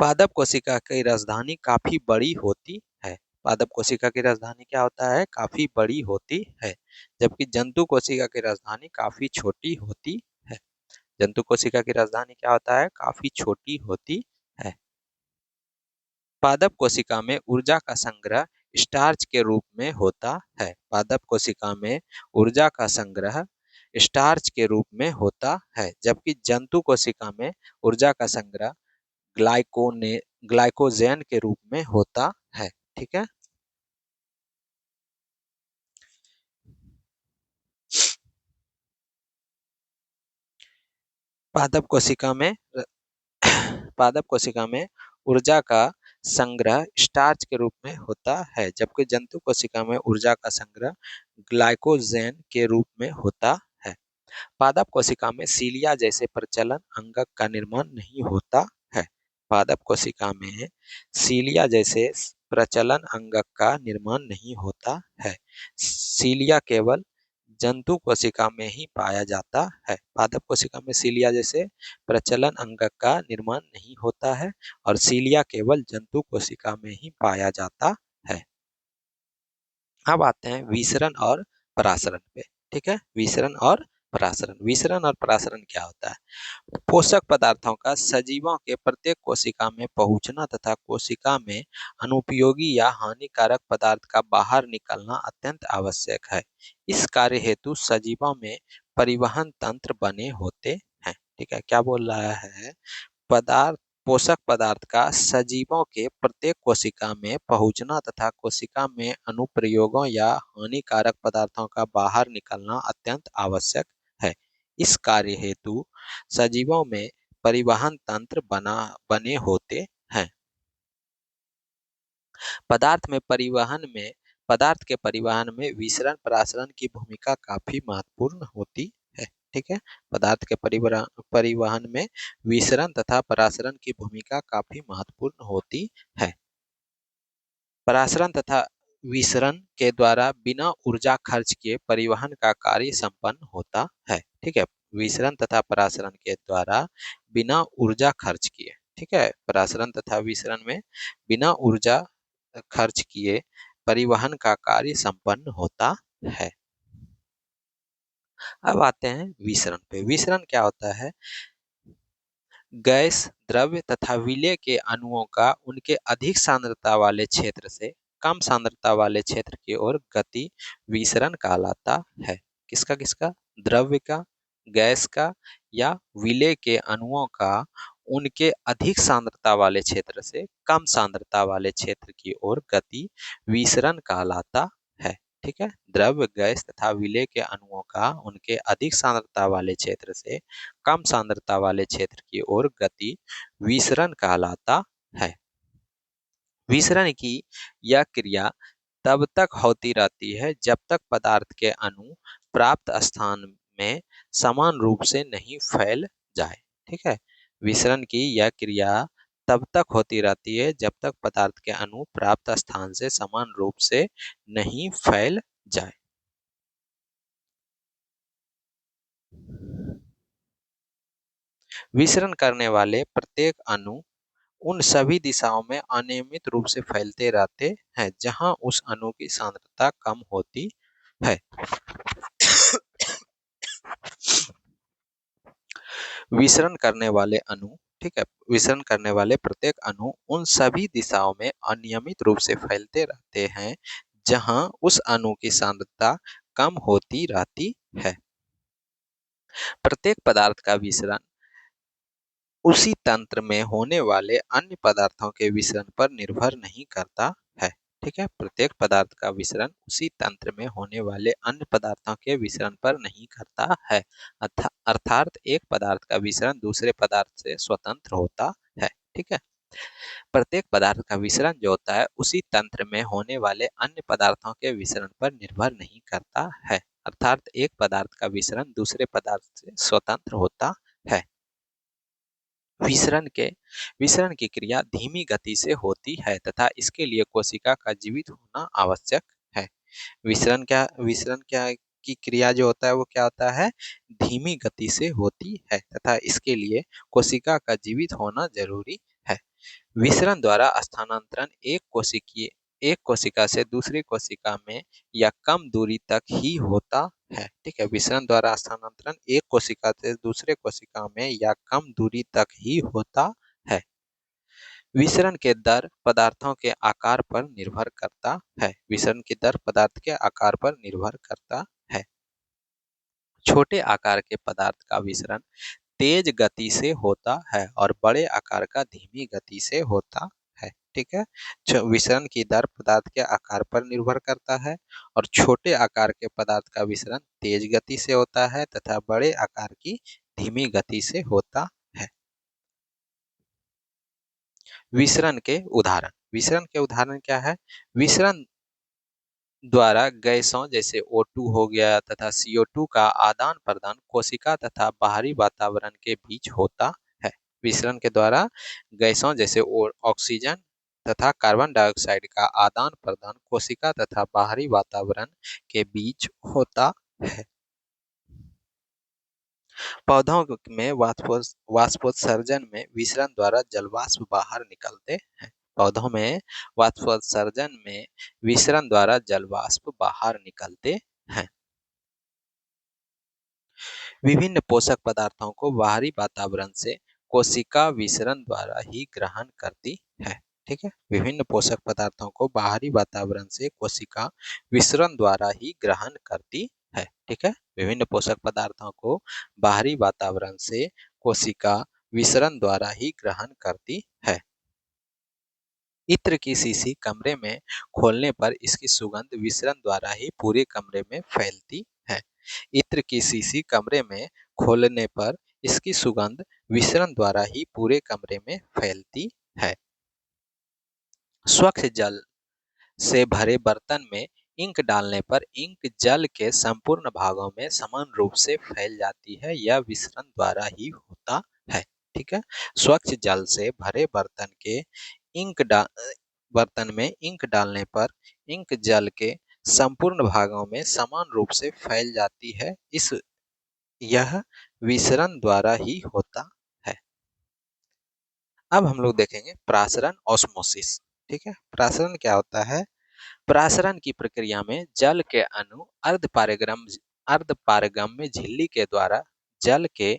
पादप कोशिका की राजधानी काफी बड़ी होती है। पादप कोशिका की राजधानी क्या होता है? काफी बड़ी होती है, जबकि जंतु कोशिका की राजधानी काफी छोटी होती है। जंतु कोशिका की राजधानी क्या होता है? काफी छोटी होती है। पादप कोशिका में ऊर्जा का संग्रह स्टार्च के रूप में होता है। पादप कोशिका में ऊर्जा का संग्रह स्टार्च के रूप में होता है, जबकि जंतु कोशिका में ऊर्जा का संग्रह ग्लाइकोजेन के रूप में होता है, ठीक है। पादप कोशिका में पादप कोशिका में ऊर्जा का संग्रह स्टार्च के रूप में होता है, जबकि जंतु कोशिका में ऊर्जा का संग्रह ग्लाइकोजेन के रूप में होता है। पादप कोशिका में सीलिया जैसे प्रचलन अंगक का निर्माण नहीं होता है। पादप कोशिका में सीलिया जैसे प्रचलन अंगक का निर्माण नहीं होता है। सीलिया केवल जंतु कोशिका में ही पाया जाता है। पादप कोशिका में सीलिया जैसे प्रचलन अंगक का निर्माण नहीं होता है और सीलिया केवल जंतु कोशिका में ही पाया जाता है। अब आते हैं विसरण और परासरण पे, ठीक है। विसरण और परासरण क्या होता है? पोषक पदार्थों का सजीवों के प्रत्येक कोशिका में पहुंचना तथा कोशिका में अनुपयोगी या हानिकारक पदार्थ का बाहर निकलना अत्यंत आवश्यक है। इस कार्य हेतु सजीवों में परिवहन तंत्र बने होते हैं, ठीक है। क्या बोल रहा है? पोषक पदार्थ का सजीवों के प्रत्येक कोशिका में पहुंचना तथा कोशिका में अनुप्रयोगों या हानिकारक पदार्थों का बाहर निकलना अत्यंत आवश्यक है। इस कार्य हेतु सजीवों में परिवहन तंत्र बने होते हैं। पदार्थ के परिवहन में विसरण परासरण की भूमिका काफी महत्वपूर्ण होती है। ठीक है, पदार्थ के परिवहन में विसरण तथा परासरण की भूमिका काफी महत्वपूर्ण होती है। परासरण तथा विसरण के द्वारा बिना ऊर्जा खर्च किए परिवहन का कार्य संपन्न होता है। ठीक है, विसरण तथा परासरण के द्वारा बिना ऊर्जा खर्च किए, ठीक है, परासरण तथा विसरण में बिना ऊर्जा खर्च किए परिवहन का कार्य संपन्न होता है। अब आते हैं विसरण पे। विसरण क्या होता है? गैस, द्रव्य तथा विलेय के अणुओं का उनके अधिक सांद्रता वाले क्षेत्र से कम सांद्रता वाले क्षेत्र की ओर गति विसरण कहलाता है। किसका किसका? द्रव्य का, गैस का या विलेय के अणुओं का उनके अधिक सांद्रता वाले क्षेत्र से कम सांद्रता वाले क्षेत्र की ओर गति विसरण कहलाता है। ठीक है, द्रव्य, गैस तथा विलेय के अणुओं का उनके अधिक सांद्रता वाले क्षेत्र से कम सांद्रता वाले क्षेत्र की ओर गति विसरण कहलाता है। विसरण की यह क्रिया तब तक होती रहती है जब तक पदार्थ के अणु प्राप्त स्थान में समान रूप से नहीं फैल जाए। ठीक है, विसरण की यह क्रिया तब तक होती रहती है जब तक पदार्थ के अणु प्राप्त स्थान से समान रूप से नहीं फैल जाए। विसरण करने वाले प्रत्येक अणु उन सभी दिशाओं में अनियमित रूप से फैलते रहते हैं जहां उस अणु की सांद्रता कम होती है। विसरण करने वाले अणु, ठीक है, विसरण करने वाले प्रत्येक अणु उन सभी दिशाओं में अनियमित रूप से फैलते रहते हैं जहां उस अणु की सांद्रता कम होती रहती है। प्रत्येक पदार्थ का विसरण उसी तंत्र में होने वाले अन्य पदार्थों के विसरण पर निर्भर नहीं करता है। ठीक है, प्रत्येक पदार्थ का विसरण उसी तंत्र में होने वाले अन्य पदार्थों के विसरण पर नहीं करता है। अर्थात एक पदार्थ का विसरण दूसरे पदार्थ से स्वतंत्र होता है। ठीक है, प्रत्येक पदार्थ का विसरण जो होता है उसी तंत्र में होने वाले अन्य पदार्थों के विसरण पर निर्भर नहीं करता है। अर्थात एक पदार्थ का विसरण दूसरे पदार्थ से स्वतंत्र होता है। विसरण की क्रिया धीमी गति से होती है तथा इसके लिए कोशिका का जीवित होना आवश्यक है। विसरण क्या की क्रिया जो होता है वो क्या होता है? धीमी गति से होती है तथा इसके लिए कोशिका का जीवित होना जरूरी है। विसरण द्वारा स्थानांतरण एक कोशिका से दूसरी कोशिका में या कम दूरी तक ही होता है। ठीक है, विसरण द्वारा स्थानांतरण एक कोशिका से दूसरे कोशिका में या कम दूरी तक ही होता है। विसरण के दर पदार्थों के आकार पर निर्भर करता है। विसरण की दर पदार्थ के आकार पर निर्भर करता है। छोटे आकार के पदार्थ का विसरण तेज गति से होता है और बड़े आकार का धीमी गति से होता है। ठीक है, विसरण की दर पदार्थ के आकार पर निर्भर करता है और छोटे आकार के पदार्थ का विसरण तेज गति से होता है तथा बड़े आकार की धीमी गति से होता है। विसरण के उदाहरण क्या है? विसरण द्वारा गैसों जैसे O2 हो गया तथा CO2 का आदान प्रदान कोशिका तथा बाहरी वातावरण के बीच होता है। विसरण के द्वारा गैसों जैसे ऑक्सीजन तथा कार्बन डाइऑक्साइड का आदान प्रदान कोशिका तथा बाहरी वातावरण के बीच होता है। पौधों में वाष्पोत्सर्जन में विसरण द्वारा जलवाष्प बाहर निकलते हैं। पौधों में वाष्पोत्सर्जन में विसरण द्वारा जलवाष्प बाहर निकलते हैं। विभिन्न पोषक पदार्थों को बाहरी वातावरण से कोशिका विसरण द्वारा ही ग्रहण करती है। ठीक है, विभिन्न पोषक पदार्थों को बाहरी वातावरण से कोशिका विसरण द्वारा ही ग्रहण करती है। ठीक है, विभिन्न पोषक पदार्थों को बाहरी वातावरण से कोशिका विसरण द्वारा ही ग्रहण करती है। इत्र की शीशी कमरे में खोलने पर इसकी सुगंध विसरण द्वारा ही पूरे कमरे में फैलती है। इत्र की शीशी कमरे में खोलने पर इसकी सुगंध विसरण द्वारा ही पूरे कमरे में फैलती है। स्वच्छ जल से भरे बर्तन में इंक डालने पर इंक जल के संपूर्ण भागों में समान रूप से फैल जाती है। यह विसरण द्वारा ही होता है। ठीक है। स्वच्छ जल से भरे इंक डा बर्तन में इंक डालने पर इंक जल के संपूर्ण भागों में समान रूप से फैल जाती है। यह विसरण द्वारा ही होता है। अब हम लोग देखेंगे प्रासरण ऑस्मोसिस। ठीक है। प्रासरण क्या होता है? प्रासरण की प्रक्रिया में जल के अणु अर्धपारगम्य झिल्ली के द्वारा जल के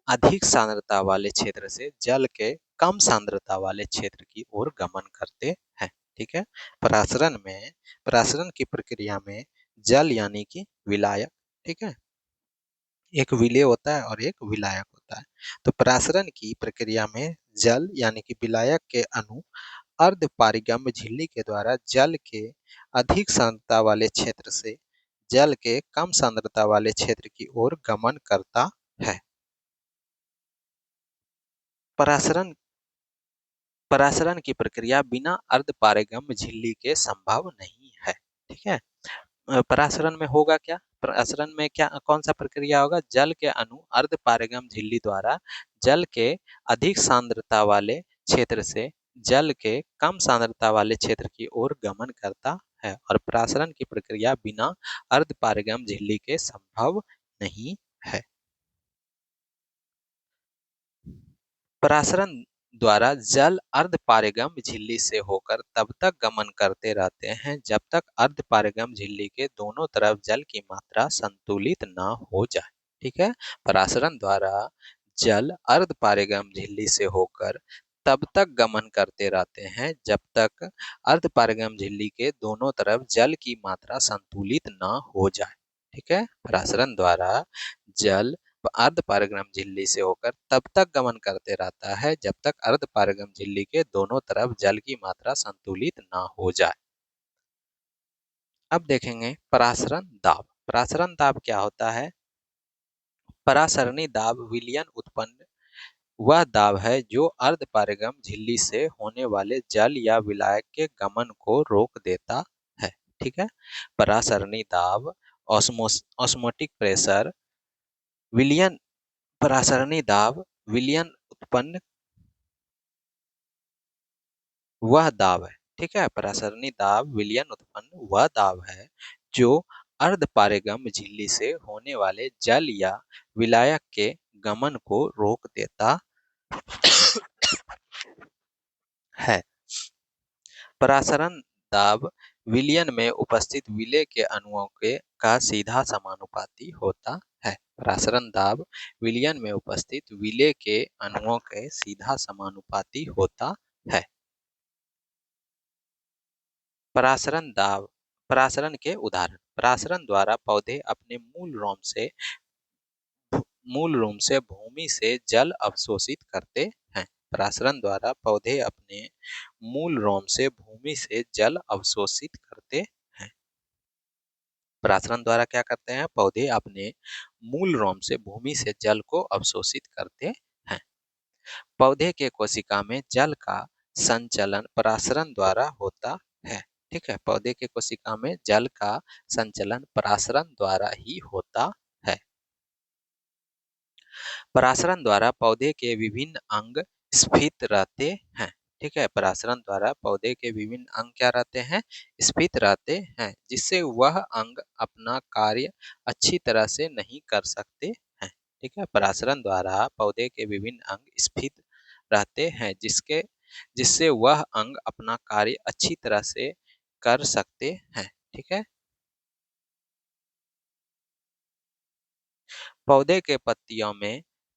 अधिक सांद्रता वाले क्षेत्र से जल के कम सांद्रता वाले क्षेत्र की ओर गमन करते हैं। ठीक है। प्रासरण की प्रक्रिया में जल यानी कि विलायक, ठीक है, एक विलेय होता है और एक विलायक होता है। तो प्रासरण की प्रक्रिया में जल यानी कि विलायक के अणु अर्धपारगम्य झिल्ली के द्वारा जल के अधिक सांद्रता वाले क्षेत्र से जल के कम सांद्रता वाले क्षेत्र की ओर गमन करता है। परासरण परासरण की प्रक्रिया बिना अर्धपारगम्य झिल्ली के संभव नहीं है। ठीक है। परासरण में होगा क्या? परासरण में क्या कौन सा प्रक्रिया होगा? जल के अणु अर्धपारगम्य झिल्ली द्वारा जल के अधिक सांद्रता वाले क्षेत्र से जल के कम सांद्रता वाले क्षेत्र की ओर गमन करता है और परासरण की प्रक्रिया बिना अर्धपारगम्य झिल्ली के संभव नहीं है। परासरण द्वारा जल अर्धपारगम्य झिल्ली से होकर तब तक गमन करते रहते हैं जब तक अर्धपारगम्य झिल्ली के दोनों तरफ जल की मात्रा संतुलित न हो जाए। ठीक है। परासरण द्वारा जल अर्धपारगम्य झिल्ली से होकर तब तक गमन करते रहते हैं जब तक अर्धपारगम्य झिल्ली के दोनों तरफ जल की मात्रा संतुलित न हो जाए। ठीक है। परासरण द्वारा जल अर्धपारगम्य झिल्ली से होकर तब तक गमन करते रहता है जब तक अर्धपारगम्य झिल्ली के दोनों तरफ जल की मात्रा संतुलित न हो जाए। अब देखेंगे परासरण दाब। परासरण दाब क्या होता है? परासरणी दाब विलयन उत्पन्न वह दाब है जो अर्धपारगम्य झिल्ली से होने वाले जल या विलायक के गमन को रोक देता है। ठीक है। परासरणी दाब ऑस्मोटिक प्रेशर विलयन परासरणी दाब विलयन उत्पन्न वह दाब है। ठीक है। परासरणी दाब विलयन उत्पन्न वह दाब है जो अर्धपारगम्य झिल्ली से होने वाले जल या विलायक के गमन को रोक देता है। परासरण दाब विलयन में उपस्थित विलेय के अणुओं के का सीधा समानुपाती होता है। परासरण दाब विलयन में उपस्थित विलेय के अणुओं के सीधा समानुपाती होता है। परासरण के उदाहरण। परासरण द्वारा पौधे अपने मूल रूम से भूमि से जल अवशोषित करते हैं। परासरण द्वारा पौधे अपने मूल रोम से भूमि से जल अवशोषित करते हैं। परासरण द्वारा क्या करते हैं? पौधे अपने मूल रोम से भूमि से जल को अवशोषित करते हैं। पौधे के कोशिका में जल का संचलन परासरण द्वारा होता है। ठीक है। पौधे के कोशिका में जल का संचलन परासरण द्वारा ही होता है। परासरण द्वारा पौधे के विभिन्न अंग स्फीत रहते हैं। ठीक है। परासरण द्वारा पौधे के विभिन्न अंग क्या रहते हैं? स्फीत रहते हैं, जिससे वह अंग अपना कार्य अच्छी तरह से नहीं कर सकते हैं। ठीक है। परासरण द्वारा पौधे के विभिन्न अंग स्फीत रहते हैं जिससे वह अंग अपना कार्य अच्छी तरह से कर सकते हैं। ठीक है। पौधे के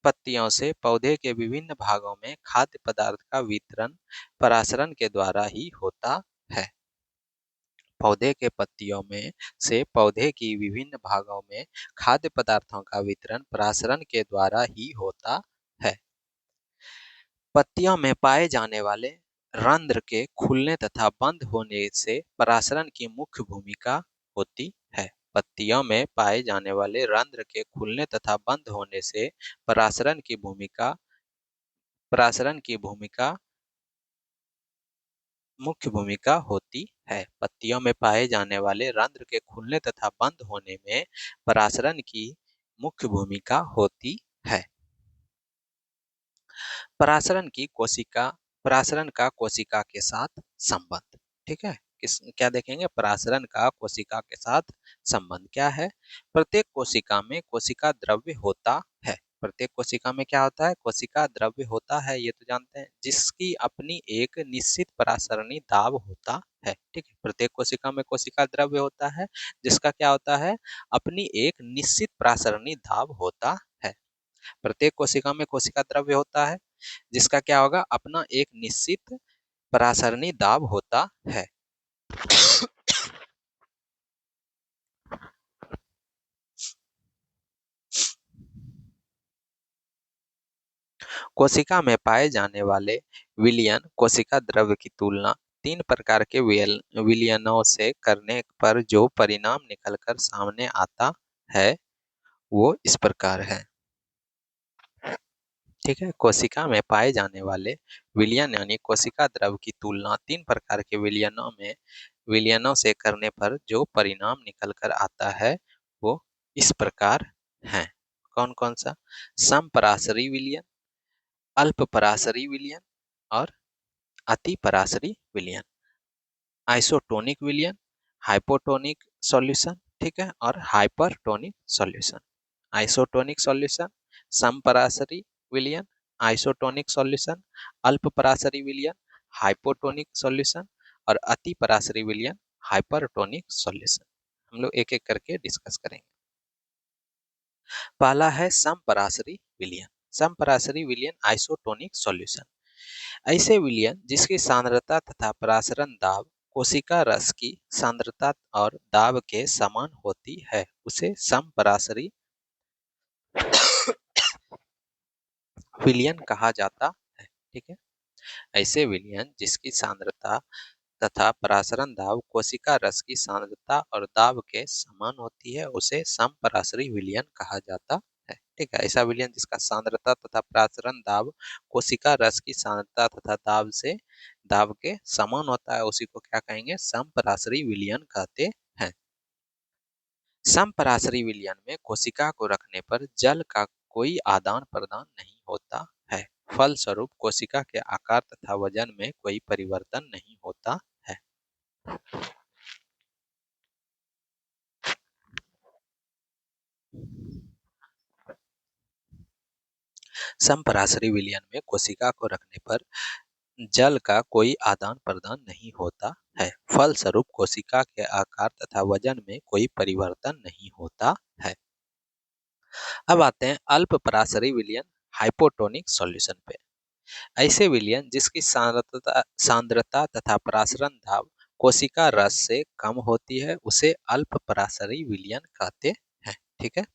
पत्तियों से पौधे के विभिन्न भागों में खाद्य पदार्थ का वितरण परासरण के द्वारा ही होता है। पौधे के पत्तियों में से पौधे की विभिन्न भागों में खाद्य पदार्थों का वितरण परासरण के द्वारा ही होता है। पत्तियों में पाए जाने वाले रंध्र के खुलने तथा बंद होने से परासरण की मुख्य भूमिका होती है। पत्तियों में पाए जाने वाले रंध्र के खुलने तथा बंद होने से परासरण की भूमिका मुख्य भूमिका होती है। पत्तियों में पाए जाने वाले रंध्र के खुलने तथा बंद होने में परासरण की मुख्य भूमिका होती है। परासरण की कोशिका परासरण का कोशिका के साथ संबंध। ठीक है, किस क्या देखेंगे, परासरण का कोशिका के साथ संबंध क्या है। प्रत्येक कोशिका में कोशिका द्रव्य होता है। प्रत्येक कोशिका में क्या होता है, कोशिका द्रव्य होता है, ये तो जानते हैं, जिसकी अपनी एक निश्चित परासरणी दाब होता है। ठीक है, प्रत्येक कोशिका में कोशिका द्रव्य होता है जिसका क्या होता है, अपनी एक निश्चित परासरणी दाब होता है। प्रत्येक कोशिका में कोशिका द्रव्य होता है जिसका क्या होगा, अपना एक निश्चित परासरणी दाब होता है। कोशिका में पाए जाने वाले विलयन कोशिका द्रव्य की तुलना तीन प्रकार के विलयनों से करने पर जो परिणाम निकलकर सामने आता है वो इस प्रकार है। ठीक है, कोशिका में पाए जाने वाले विलयन यानी कोशिका द्रव्य की तुलना तीन प्रकार के विलयनों से करने पर जो परिणाम निकलकर आता है वो इस प्रकार है। कौन कौन सा, समपराशरी विलयन, अल्प पराशरी विलयन और अति पराशरी विलयन। आइसोटोनिक विलयन, हाइपोटोनिक सॉल्यूशन, ठीक है, और हाइपरटोनिक सॉल्यूशन। आइसोटोनिक सॉल्यूशन, समपराशरी विलयन, आइसोटोनिक सॉल्यूशन, अल्प पराशरी विलयन, हाइपोटोनिक सॉल्यूशन और अति पराशरी विलयन, हाइपरटोनिक सॉल्यूशन। हम लोग एक एक करके डिस्कस करेंगे। पहला है समपराशरी विलयन। समपराशरी विलयन आइसोटोनिक सॉल्यूशन। ऐसे विलयन जिसकी सांद्रता तथा परासरण दाब कोशिका रस की सांद्रता और दाब के समान होती है उसे समपराशरी विलयन कहा जाता है। ठीक है, ऐसे विलयन जिसकी सांद्रता तथा परासरण दाब कोशिका रस की सांद्रता और दाब के समान होती है उसे समपराशरी विलयन कहा जाता है। ठीक है, ऐसा विलयन जिसका सांद्रता तथा परासरण दाब कोशिका रस की सांद्रता तथा दाब के समान होता है उसी को क्या कहेंगे, समपराशरी विलयन कहते हैं। समपराशरी विलयन में कोशिका को रखने पर जल का कोई आदान प्रदान नहीं होता है। फलस्वरूप कोशिका के आकार तथा वजन में कोई परिवर्तन नहीं होता है। समपराशरी विलयन में कोशिका को रखने पर जल का कोई आदान प्रदान नहीं होता है। फलस्वरूप कोशिका के आकार तथा वजन में कोई परिवर्तन नहीं होता है। अब आते हैं अल्प पराशरी विलयन हाइपोटोनिक सॉल्यूशन पे। ऐसे विलयन जिसकी सांद्रता तथा परासरण दाब कोशिका रस से कम होती है उसे अल्प पराशरी विलयन कहते हैं। ठीक है,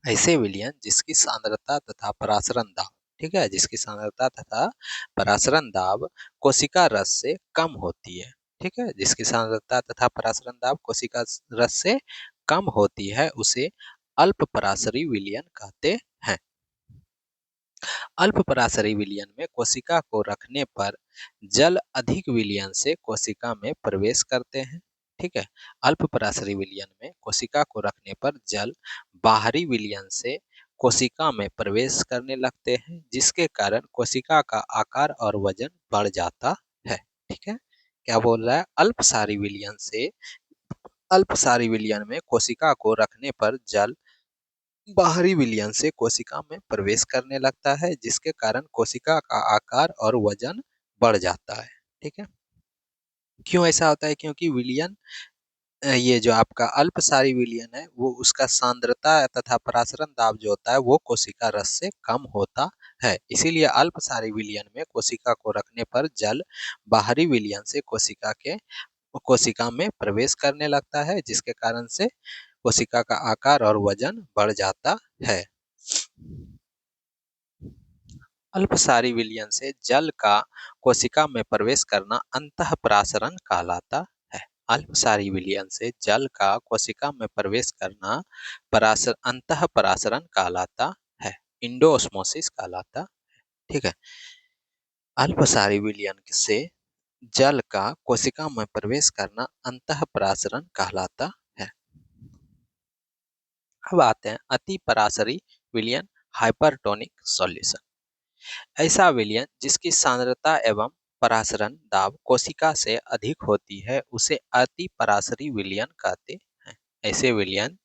ऐसे विलयन जिसकी सांद्रता तथा परासरण दाब, ठीक है, जिसकी सांद्रता तथा परासरण दाब कोशिका रस से कम होती है। ठीक है, जिसकी सांद्रता तथा परासरण दाब कोशिका रस से कम होती है उसे अल्प पराशरी विलयन कहते हैं। अल्प पराशरी विलयन में कोशिका को रखने पर जल अधिक विलयन से कोशिका में प्रवेश करते हैं। ठीक है, अल्प पराशरी विलयन में कोशिका को रखने पर जल बाहरी विलयन से कोशिका में प्रवेश करने लगते हैं जिसके कारण कोशिका का आकार और वजन बढ़ जाता है। ठीक है, क्या बोल रहा है, अल्पसारी विलयन में कोशिका को रखने पर जल बाहरी विलयन से कोशिका में प्रवेश करने लगता है जिसके कारण कोशिका का आकार और वजन बढ़ जाता है। ठीक है, क्यों ऐसा होता है, क्योंकि विलयन ये जो आपका अल्पसारी विलयन है वो उसका सांद्रता तथा परासरण दाब जो होता है वो कोशिका रस से कम होता है। इसीलिए अल्पसारी विलयन में कोशिका को रखने पर जल बाहरी विलयन से कोशिका में प्रवेश करने लगता है जिसके कारण से कोशिका का आकार और वजन बढ़ जाता है। अल्पसारी विलयन से जल का कोशिका में प्रवेश करना अंतःपरासरण कहलाता है। अल्पसारी विलयन से जल का कोशिका में प्रवेश करना अंतःपरासरण कहलाता है, इंडोosmosis कहलाता है। ठीक है, अल्पसारी विलयन से जल का कोशिका में प्रवेश करना अंतःपरासरण कहलाता है। अब आते हैं अति पराशरी विलयन हाइपरटोनिक सॉल्यूशन। ऐसा विलयन जिसकी सांद्रता एवं परासरण दाब कोशिका से अधिक होती है उसे अति पराशरी विलयन कहते हैं। ऐसे विलयन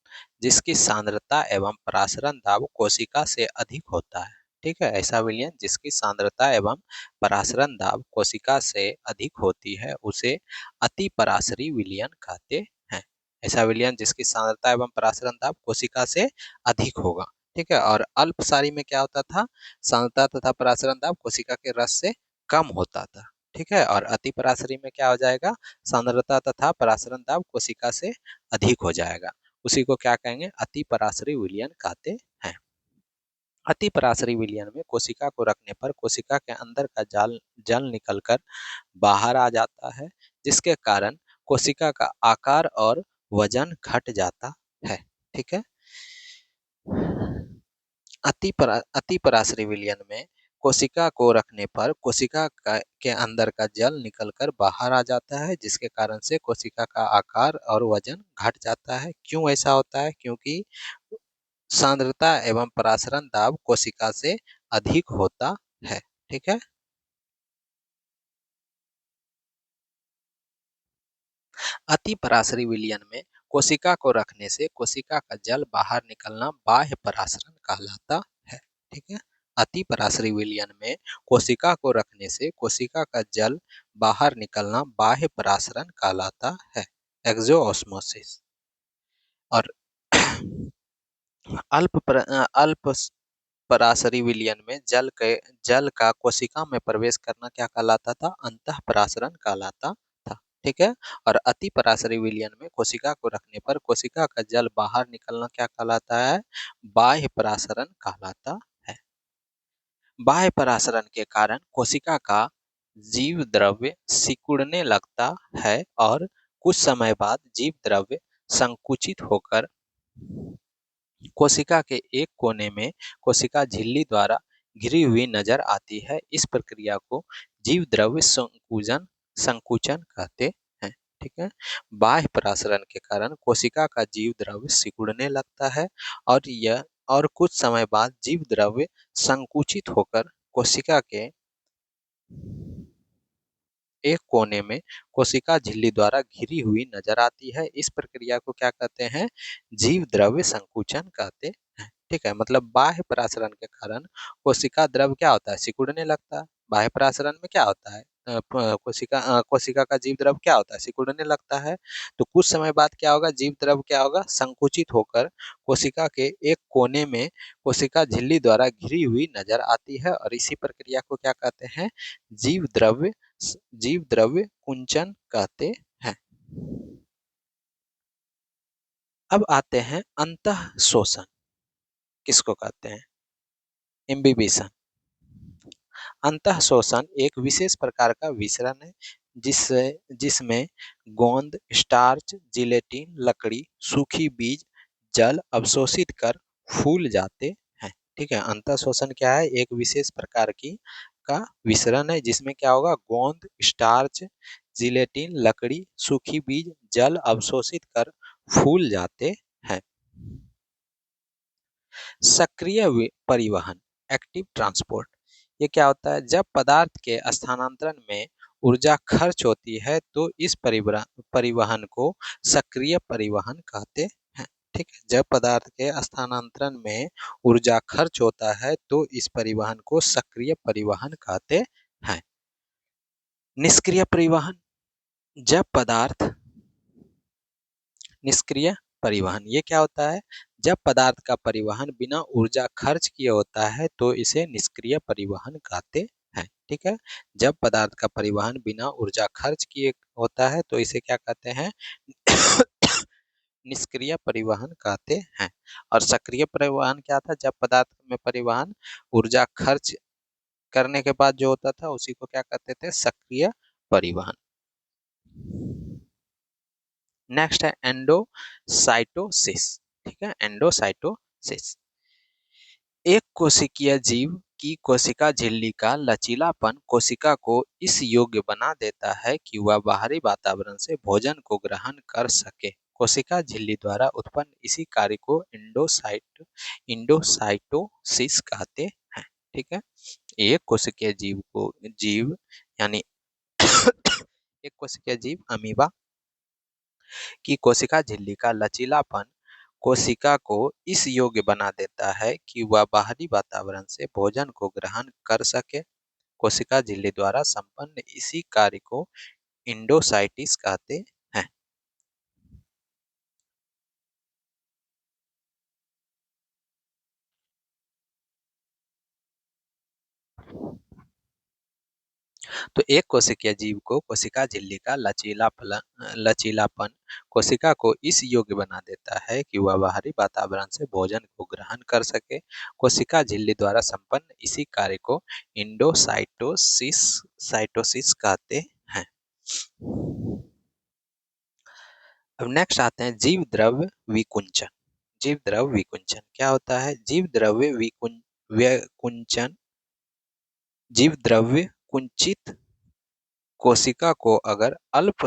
जिसकी सांद्रता एवं परासरण दाब कोशिका से अधिक होता है, ठीक है, ऐसा विलयन जिसकी सांद्रता एवं परासरण दाब कोशिका से अधिक होती है उसे अति पराशरी विलयन कहते हैं। ऐसा विलयन जिसकी सांद्रता एवं परासरण दाब कोशिका से अधिक होगा, ठीक है। और अल्पसारी में क्या होता था, सांद्रता तथा परासरण दाब कोशिका के रस से कम होता था, ठीक है। और अति पराशरी में क्या हो जाएगा, सांद्रता तथा परासरण दाब कोशिका से अधिक हो जाएगा, उसी को क्या कहेंगे, अति पराशरी विलयन कहते हैं। अति पराशरी विलयन में कोशिका को रखने पर कोशिका के अंदर का जल निकलकर बाहर आ जाता है, जिसके कारण कोशिका का आकार और वजन घट जाता है, ठीक है। अति पराशरी विलयन में कोशिका को रखने पर के अंदर का जल निकलकर बाहर आ जाता है, जिसके कारण से कोशिका का आकार और वजन घट जाता है। क्यों ऐसा होता है, क्योंकि सांद्रता एवं परासरण दाब कोशिका से अधिक होता है, ठीक है। अति पराशरी विलयन में कोशिका को रखने से कोशिका का जल बाहर निकलना बाह्य परासरण कहलाता है, ठीक है। अति पराशरी विलयन में कोशिका को रखने से कोशिका का जल बाहर निकलना बाह्य परासरण कहलाता है, एक्सोऑस्मोसिस। और अल्प पराशरी विलयन में जल का कोशिका में प्रवेश करना क्या कहलाता था, अंतःपरासरण कहलाता था, ठीक है। और अति पराशरी विलयन में कोशिका को रखने पर कोशिका का जल बाहर निकलना क्या कहलाता है, बाह्य परासरण कहलाता है। बाह्य परासरण के कारण कोशिका का जीव द्रव्य सिकुड़ने लगता है और कुछ समय बाद जीव द्रव्य संकुचित होकर कोशिका के एक कोने में कोशिका झिल्ली द्वारा घिरी हुई नजर आती है। इस प्रक्रिया को जीव द्रव्य संकुचन कहते हैं, ठीक है। बाह्य परासरण के कारण कोशिका का जीव द्रव्य सिकुड़ने लगता है और कुछ समय बाद जीव द्रव्य संकुचित होकर कोशिका के एक कोने में कोशिका झिल्ली द्वारा घिरी हुई नजर आती है। इस प्रक्रिया को क्या कहते हैं, जीव द्रव्य संकुचन कहते हैं, ठीक है। मतलब बाह्य परासरण के कारण कोशिका द्रव्य क्या होता है, सिकुड़ने लगता है। बाह्य परासरण में क्या होता है, कोशिका का जीव द्रव्य क्या होता है, सिकुड़ने लगता है। तो कुछ समय बाद क्या होगा, जीव द्रव्य क्या होगा, संकुचित होकर कोशिका के एक कोने में कोशिका झिल्ली द्वारा घिरी हुई नजर आती है और इसी प्रक्रिया को क्या कहते हैं, जीव द्रव्य जीव द्रव्य कुंचन कहते हैं। अब आते हैं अंतः शोषण, किसको कहते हैं, इम्बिबिशन। अंतः शोषण एक विशेष प्रकार का विसरण है जिसमें गोंद, स्टार्च, जिलेटिन, लकड़ी, सूखी बीज जल अवशोषित कर फूल जाते हैं, ठीक है। अंतः शोषण क्या है, एक विशेष प्रकार की का विसरण है जिसमें क्या होगा, गोंद, स्टार्च, जिलेटिन, लकड़ी, सूखी बीज जल अवशोषित कर फूल जाते हैं। सक्रिय परिवहन, एक्टिव ट्रांसपोर्ट, ये क्या होता है, जब पदार्थ के स्थानांतरण में ऊर्जा खर्च होती है तो इस परिवहन को सक्रिय परिवहन कहते हैं, ठीक है। जब पदार्थ के स्थानांतरण में ऊर्जा खर्च होता है तो इस परिवहन को सक्रिय परिवहन कहते हैं। निष्क्रिय परिवहन, जब पदार्थ निष्क्रिय परिवहन, ये क्या होता है, जब पदार्थ का परिवहन बिना ऊर्जा खर्च किए होता है तो इसे निष्क्रिय परिवहन कहते हैं, ठीक है। जब पदार्थ का परिवहन बिना ऊर्जा खर्च किए होता है तो इसे क्या कहते हैं, निष्क्रिय परिवहन कहते हैं। और सक्रिय परिवहन क्या था, जब पदार्थ में परिवहन ऊर्जा खर्च करने के बाद जो होता था उसी को क्या कहते थे, सक्रिय परिवहन। नेक्स्ट है एंडोसाइटोसिस, ठीक है, एंडोसाइटोसिस। एक कोशिकीय जीव कि कोशिका झिल्ली का लचीलापन कोशिका को इस योग्य बना देता है कि वह बाहरी वातावरण से भोजन को ग्रहण कर सके। कोशिका झिल्ली द्वारा उत्पन्न इसी कार्य को इंडोसाइटोसिस कहते हैं। ठीक है, एक कोशिकीय जीव यानी एक कोशिकीय जीव अमीबा की कोशिका झिल्ली का लचीलापन कोशिका को इस योग्य बना देता है कि वह बाहरी वातावरण से भोजन को ग्रहण कर सके। कोशिका झिल्ली द्वारा संपन्न इसी कार्य को इंडोसाइटिस कहते हैं। तो एक कोशिकीय जीव को कोशिका झिल्ली का लचीलापन कोशिका को इस योग्य बना देता है कि वह बाहरी वातावरण से भोजन को ग्रहण कर सके। कोशिका झिल्ली द्वारा संपन्न इसी कार्य को इंडोसाइटोसिस कहते हैं। अब नेक्स्ट आते हैं जीव द्रव्य विकुंचन। जीव द्रव्य विकुंचन क्या होता है? जीव द्रव्य विकुंचन जीव द्रव्य कुंचित कोशिका को अगर अल्प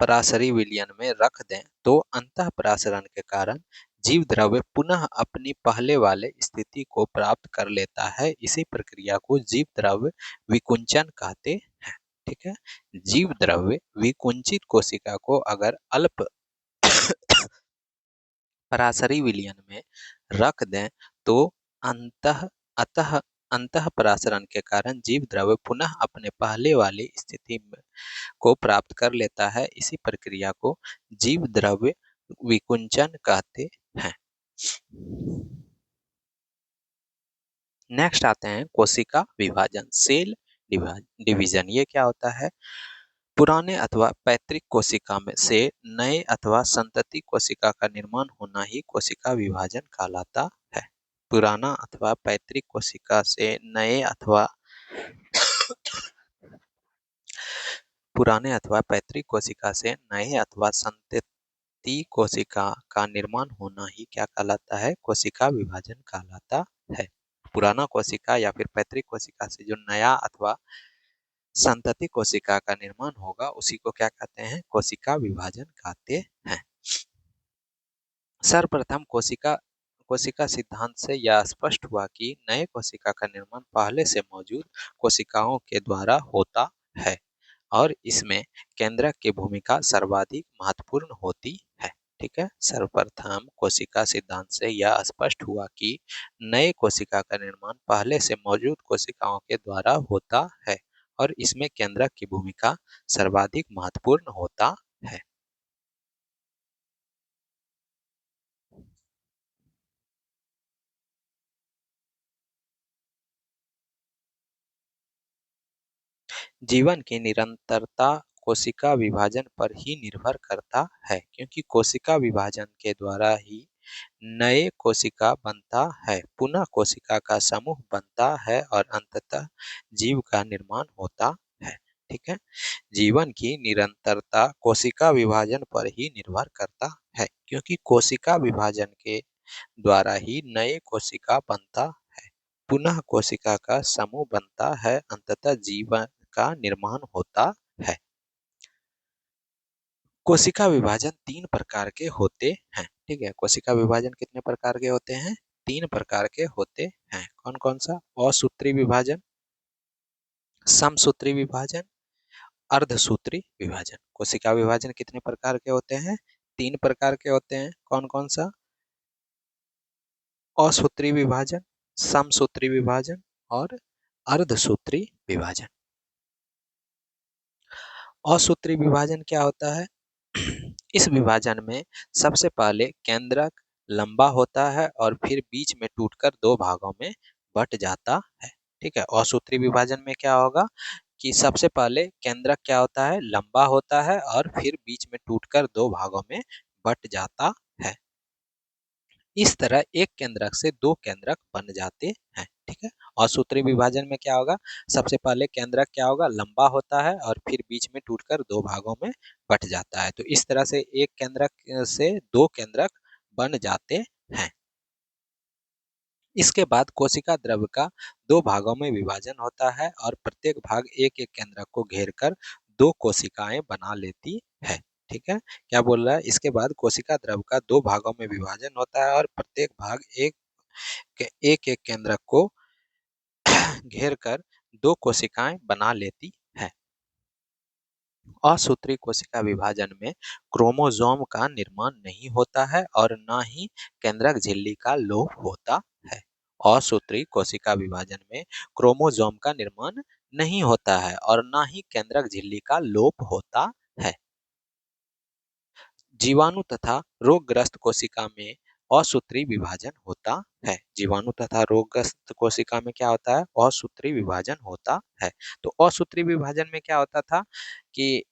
पराशरी विलयन में रख दें तो अंतःपराशरण के कारण जीव द्रव्य पुनः अपनी पहले वाले स्थिति को प्राप्त कर लेता है। इसी प्रक्रिया को जीव द्रव्य विकुंचन कहते हैं। ठीक है, जीव द्रव्य विकुंचित कोशिका को अगर अल्प पराशरी विलयन में रख दें तो अतः अंतःपराशरण के कारण जीव द्रव्य पुनः अपने पहले वाली स्थिति को प्राप्त कर लेता है। इसी प्रक्रिया को जीव द्रव्य विकुंचन कहते हैं। नेक्स्ट आते हैं कोशिका विभाजन, सेल डिवीजन। ये क्या होता है? पुराने अथवा पैतृक कोशिका में से नए अथवा संतति कोशिका का निर्माण होना ही कोशिका विभाजन कहलाता है। पुराना अथवा पैतृक कोशिका से नए अथवा पुराने अथवा पैतृक कोशिका से नए अथवा संतति कोशिका का निर्माण होना ही क्या कहलाता है? कोशिका विभाजन कहलाता है। पुराना कोशिका या फिर पैतृक कोशिका से जो नया अथवा संतति कोशिका का निर्माण होगा उसी को क्या कहते हैं? कोशिका विभाजन कहते हैं। सर्वप्रथम कोशिका सिद्धांत से यह स्पष्ट हुआ कि नए कोशिका का निर्माण पहले से मौजूद कोशिकाओं के द्वारा होता है और इसमें केंद्रक की भूमिका सर्वाधिक महत्वपूर्ण होती है। ठीक है, सर्वप्रथम कोशिका सिद्धांत से यह स्पष्ट हुआ कि नए कोशिका का निर्माण पहले से मौजूद कोशिकाओं के द्वारा होता है और इसमें केंद्रक की भूमिका सर्वाधिक महत्वपूर्ण होता है। जीवन की निरंतरता कोशिका विभाजन पर ही निर्भर करता है, क्योंकि कोशिका विभाजन के द्वारा ही नए कोशिका बनता है, पुनः कोशिका का समूह बनता है और अंततः जीव का निर्माण होता है। ठीक है, जीवन की निरंतरता कोशिका विभाजन पर ही निर्भर करता है, क्योंकि कोशिका विभाजन के द्वारा ही नए कोशिका बनता है, पुनः कोशिका का समूह बनता है, अंततः जीवन का निर्माण होता है। कोशिका विभाजन 3 प्रकार के होते हैं। ठीक है, कोशिका विभाजन कितने प्रकार के होते हैं? 3 प्रकार के होते हैं। कौन कौन सा? असूत्री विभाजन, समसूत्री विभाजन, अर्धसूत्री विभाजन। कोशिका विभाजन कितने प्रकार के होते हैं? 3 प्रकार के होते हैं। कौन कौन सा? असूत्री विभाजन, समसूत्री विभाजन और अर्धसूत्री विभाजन। असूत्री विभाजन क्या होता है? इस विभाजन में सबसे पहले केंद्रक लंबा होता है और फिर बीच में टूटकर 2 भागों में बट जाता है। ठीक है, असूत्री विभाजन में क्या होगा कि सबसे पहले केंद्रक क्या होता है? लंबा होता है और फिर बीच में टूटकर 2 भागों में बट जाता है। इस तरह एक केंद्रक से 2 केंद्रक बन जाते हैं। ठीक है, असूत्री विभाजन में क्या होगा? सबसे पहले केंद्रक क्या होगा? लंबा होता है और फिर बीच में टूटकर 2 भागों में बट जाता है। तो इस तरह से एक केंद्रक से 2 केंद्रक बन जाते हैं। इसके बाद कोशिका द्रव्य का दो भागों में विभाजन होता है और प्रत्येक भाग एक एक केंद्रक को घेर कर दो कोशिकाएं बना लेती है। ठीक है, क्या बोल रहा है, इसके बाद कोशिका द्रव्य का दो भागों में विभाजन होता है और प्रत्येक भाग एक एक केंद्रक को घेर कर दो कोशिकाएं बना लेती है। असूत्रीय कोशिका विभाजन में क्रोमोसोम का निर्माण नहीं होता है और न ही केंद्रक झिल्ली का लोप होता है। असूत्रीय कोशिका विभाजन में क्रोमोसोम का निर्माण नहीं होता है और न ही केंद्रक झिल्ली का लोप होता है। जीवाणु तथा रोगग्रस्त कोशिका में असूत्रीय विभाजन होता है। जीवाणु तथा रोगग्रस्त कोशिका में क्या होता है, असूत्रीय विभाजन होता है। तो असूत्रीय विभाजन में क्या होता था कि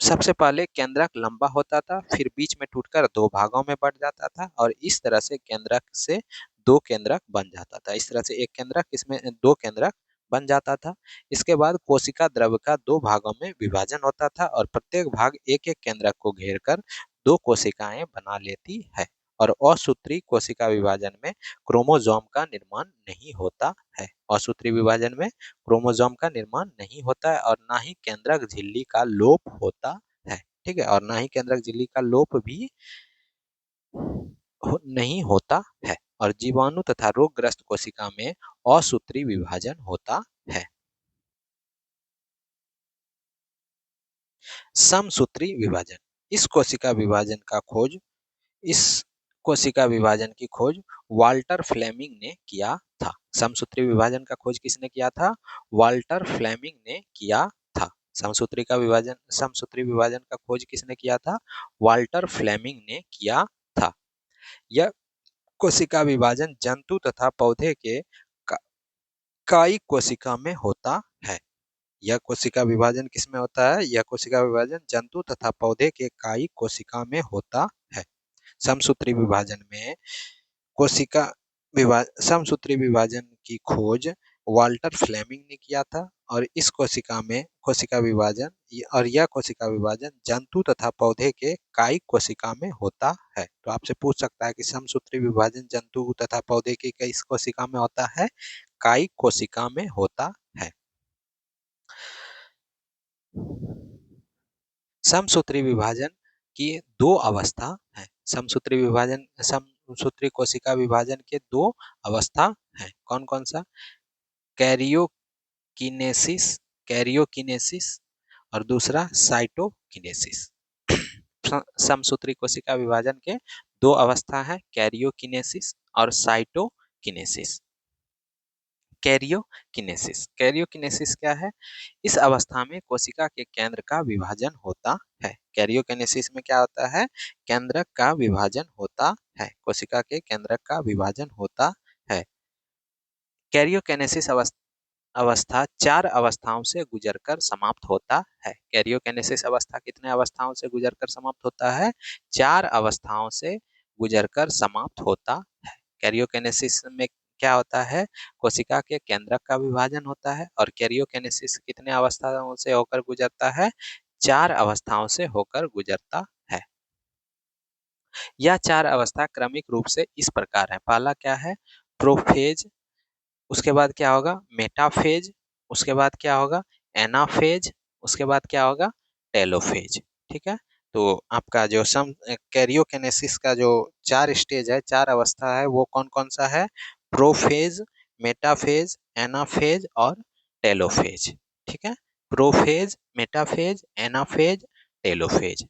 सबसे पहले केंद्रक लंबा होता था, फिर बीच में टूटकर दो भागों में बट जाता था और इस तरह से केंद्रक से दो केंद्रक बन जाता था। इस तरह से एक केंद्रक, इसमें दो केंद्रक बन जाता था। इसके बाद कोशिका द्रव्य का दो भागों में विभाजन होता था और प्रत्येक भाग एक एक केंद्रक को घेर कर दो कोशिकाएं बना लेती है। और असूत्रीय कोशिका विभाजन में क्रोमोसोम का निर्माण नहीं होता है। असूत्रीय विभाजन में क्रोमोसोम का निर्माण नहीं होता है और ना ही केंद्रक झिल्ली का लोप होता है। ठीक है, और ना ही केंद्रक झिल्ली का लोप भी नहीं होता है। और जीवाणु तथा रोगग्रस्त कोशिका में असूत्रीय विभाजन होता है। समसूत्री विभाजन, इस कोशिका विभाजन का खोज इस कोशिका विभाजन की खोज वाल्टर फ्लेमिंग ने किया था। समसूत्री विभाजन का खोज किसने किया था, वाल्टर फ्लेमिंग ने किया था। समसूत्री विभाजन का खोज किसने किया था, वाल्टर फ्लेमिंग ने किया था। यह कोशिका विभाजन जंतु तथा पौधे के कायिक कोशिका में होता है। यह कोशिका विभाजन किसमें होता है, यह कोशिका विभाजन जंतु तथा पौधे के कायिक कोशिका में होता है। समसूत्री विभाजन में समसूत्री विभाजन की खोज वाल्टर फ्लेमिंग ने किया था और इस कोशिका विभाजन यह कोशिका विभाजन जंतु तथा पौधे के कायिक कोशिका में होता है। तो आपसे पूछ सकता है कि समसूत्री विभाजन जंतु तथा पौधे की किस कोशिका में होता है, कायिक कोशिका में होता है। समसूत्री विभाजन की दो अवस्था है। समसूत्री कोशिका विभाजन के दो अवस्था है। कौन कौन सा, कैरियोकिनेसिस कैरियोकिनेसिस और दूसरा साइटोकिनेसिस। समसूत्री कोशिका विभाजन के दो अवस्था है, कैरियोकिनेसिस और साइटोकिनेसिस। कैरियोकिनेसिस क्या है, इस अवस्था में कोशिका के केंद्र का विभाजन होता है। कैरियोकिनेसिस में क्या होता है, केंद्रक का विभाजन होता है, कोशिका के केंद्रक का विभाजन होता है। कैरियोकिनेसिस अवस्था चार अवस्थाओं से गुजरकर समाप्त होता है। कैरियोकिनेसिस अवस्था कितने अवस्थाओं से गुजरकर समाप्त होता है, चार अवस्थाओं से गुजरकर समाप्त होता है। कैरियोकिनेसिस में क्या होता है, कोशिका के केंद्रक का विभाजन होता है और कैरियोकिनेसिस कितने अवस्थाओं से होकर गुजरता है, चार अवस्थाओं से होकर गुजरता है। यह चार अवस्था क्रमिक रूप से इस प्रकार है। पहला क्या है, प्रोफेज, उसके बाद क्या होगा, मेटाफेज, उसके बाद क्या होगा, एनाफेज, उसके बाद क्या होगा, टेलोफेज। ठीक है, तो आपका जो कैरियोकिनेसिस का जो चार स्टेज है, चार अवस्था है, वो कौन कौन सा है, प्रोफेज, मेटाफेज, एनाफेज और टेलोफेज। ठीक है, prophase, metaphase, anaphase, telophase.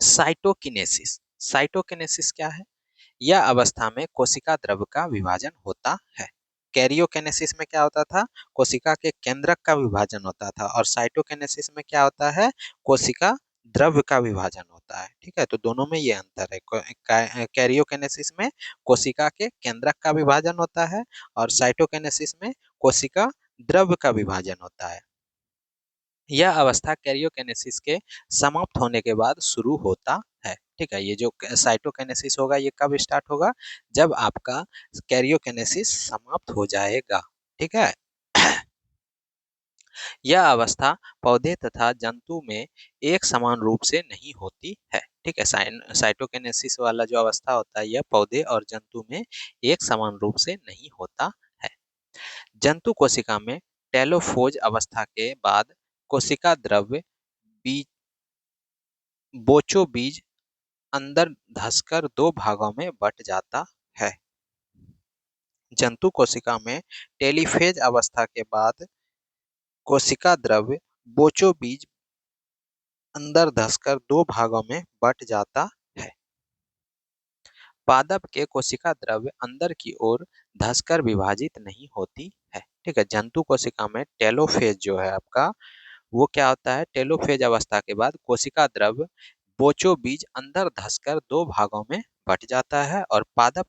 Cytokinesis क्या है, यह अवस्था में कोशिका द्रव्य का विभाजन होता है। कैरियोकिनेसिस में क्या होता था, कोशिका के केंद्रक का विभाजन होता था और साइटोकिनेसिस में क्या होता है, कोशिका द्रव्य का विभाजन होता है। ठीक है, तो दोनों में ये अंतर है। कैरियोकिनेसिस में कोशिका के केंद्रक का विभाजन होता है और साइटोकिनेसिस में कोशिका द्रव्य का विभाजन होता है। यह अवस्था कैरियोकिनेसिस के समाप्त होने के बाद शुरू होता है। ठीक है, ये जो साइटोकिनेसिस होगा ये कब स्टार्ट होगा, जब आपका कैरियोकिनेसिस समाप्त हो जाएगा। ठीक है, यह अवस्था पौधे तथा जंतु में एक समान रूप से नहीं होती है। ठीक है। साइटोकिनेसिस वाला जो अवस्था होता है यह पौधे और जंतु में एक समान रूप से नहीं होता है। जंतु कोशिका में टेलोफोज अवस्था के बाद कोशिका द्रव्य बीज बोचो बीज अंदर धंसकर दो भागों में बट जाता है। जंतु कोशिका में टेलीफेज अवस्था के बाद कोशिका द्रव्य बोचो बीज अंदर धंसकर दो भागों में बट जाता है। पादप के कोशिका द्रव्य अंदर की ओर धंसकर विभाजित नहीं होती है। ठीक है। जंतु कोशिका में टेलोफेज जो है आपका, वो क्या होता है, टेलोफेज अवस्था के बाद कोशिका द्रव्य बोचो बीज अंदर धंसकर दो भागों में बट जाता है और पादप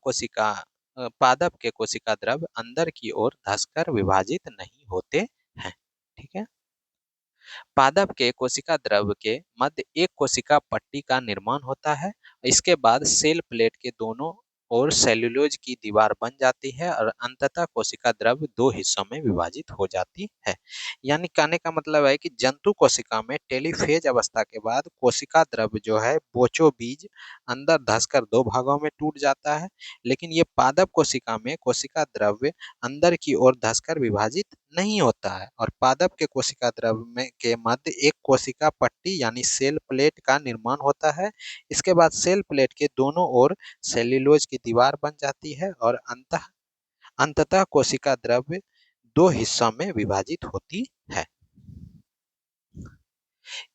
के कोशिका द्रव्य अंदर की ओर धंसकर विभाजित नहीं होते हैं। ठीक है। पादप के कोशिका द्रव्य के मध्य एक कोशिका पट्टी का निर्माण होता है। इसके बाद सेल प्लेट के दोनों ओर सेल्यूलोज की दीवार बन जाती है और अंततः कोशिका द्रव्य दो हिस्सों में विभाजित हो जाती है। यानी कहने का मतलब है कि जंतु कोशिका में टेलीफेज अवस्था के बाद कोशिका द्रव्य जो है बोचो बीज अंदर धंसकर दो भागों में टूट जाता है। लेकिन ये पादप कोशिका में कोशिका द्रव्य अंदर की ओर धंसकर विभाजित नहीं होता है और पादप के कोशिका द्रव्य में के मध्य एक कोशिका पट्टी यानी सेल प्लेट का निर्माण होता है। इसके बाद सेल प्लेट के दोनों ओर सेल्यूलोज की दीवार बन जाती है और अंततः कोशिका द्रव्य दो हिस्सों में विभाजित होती है।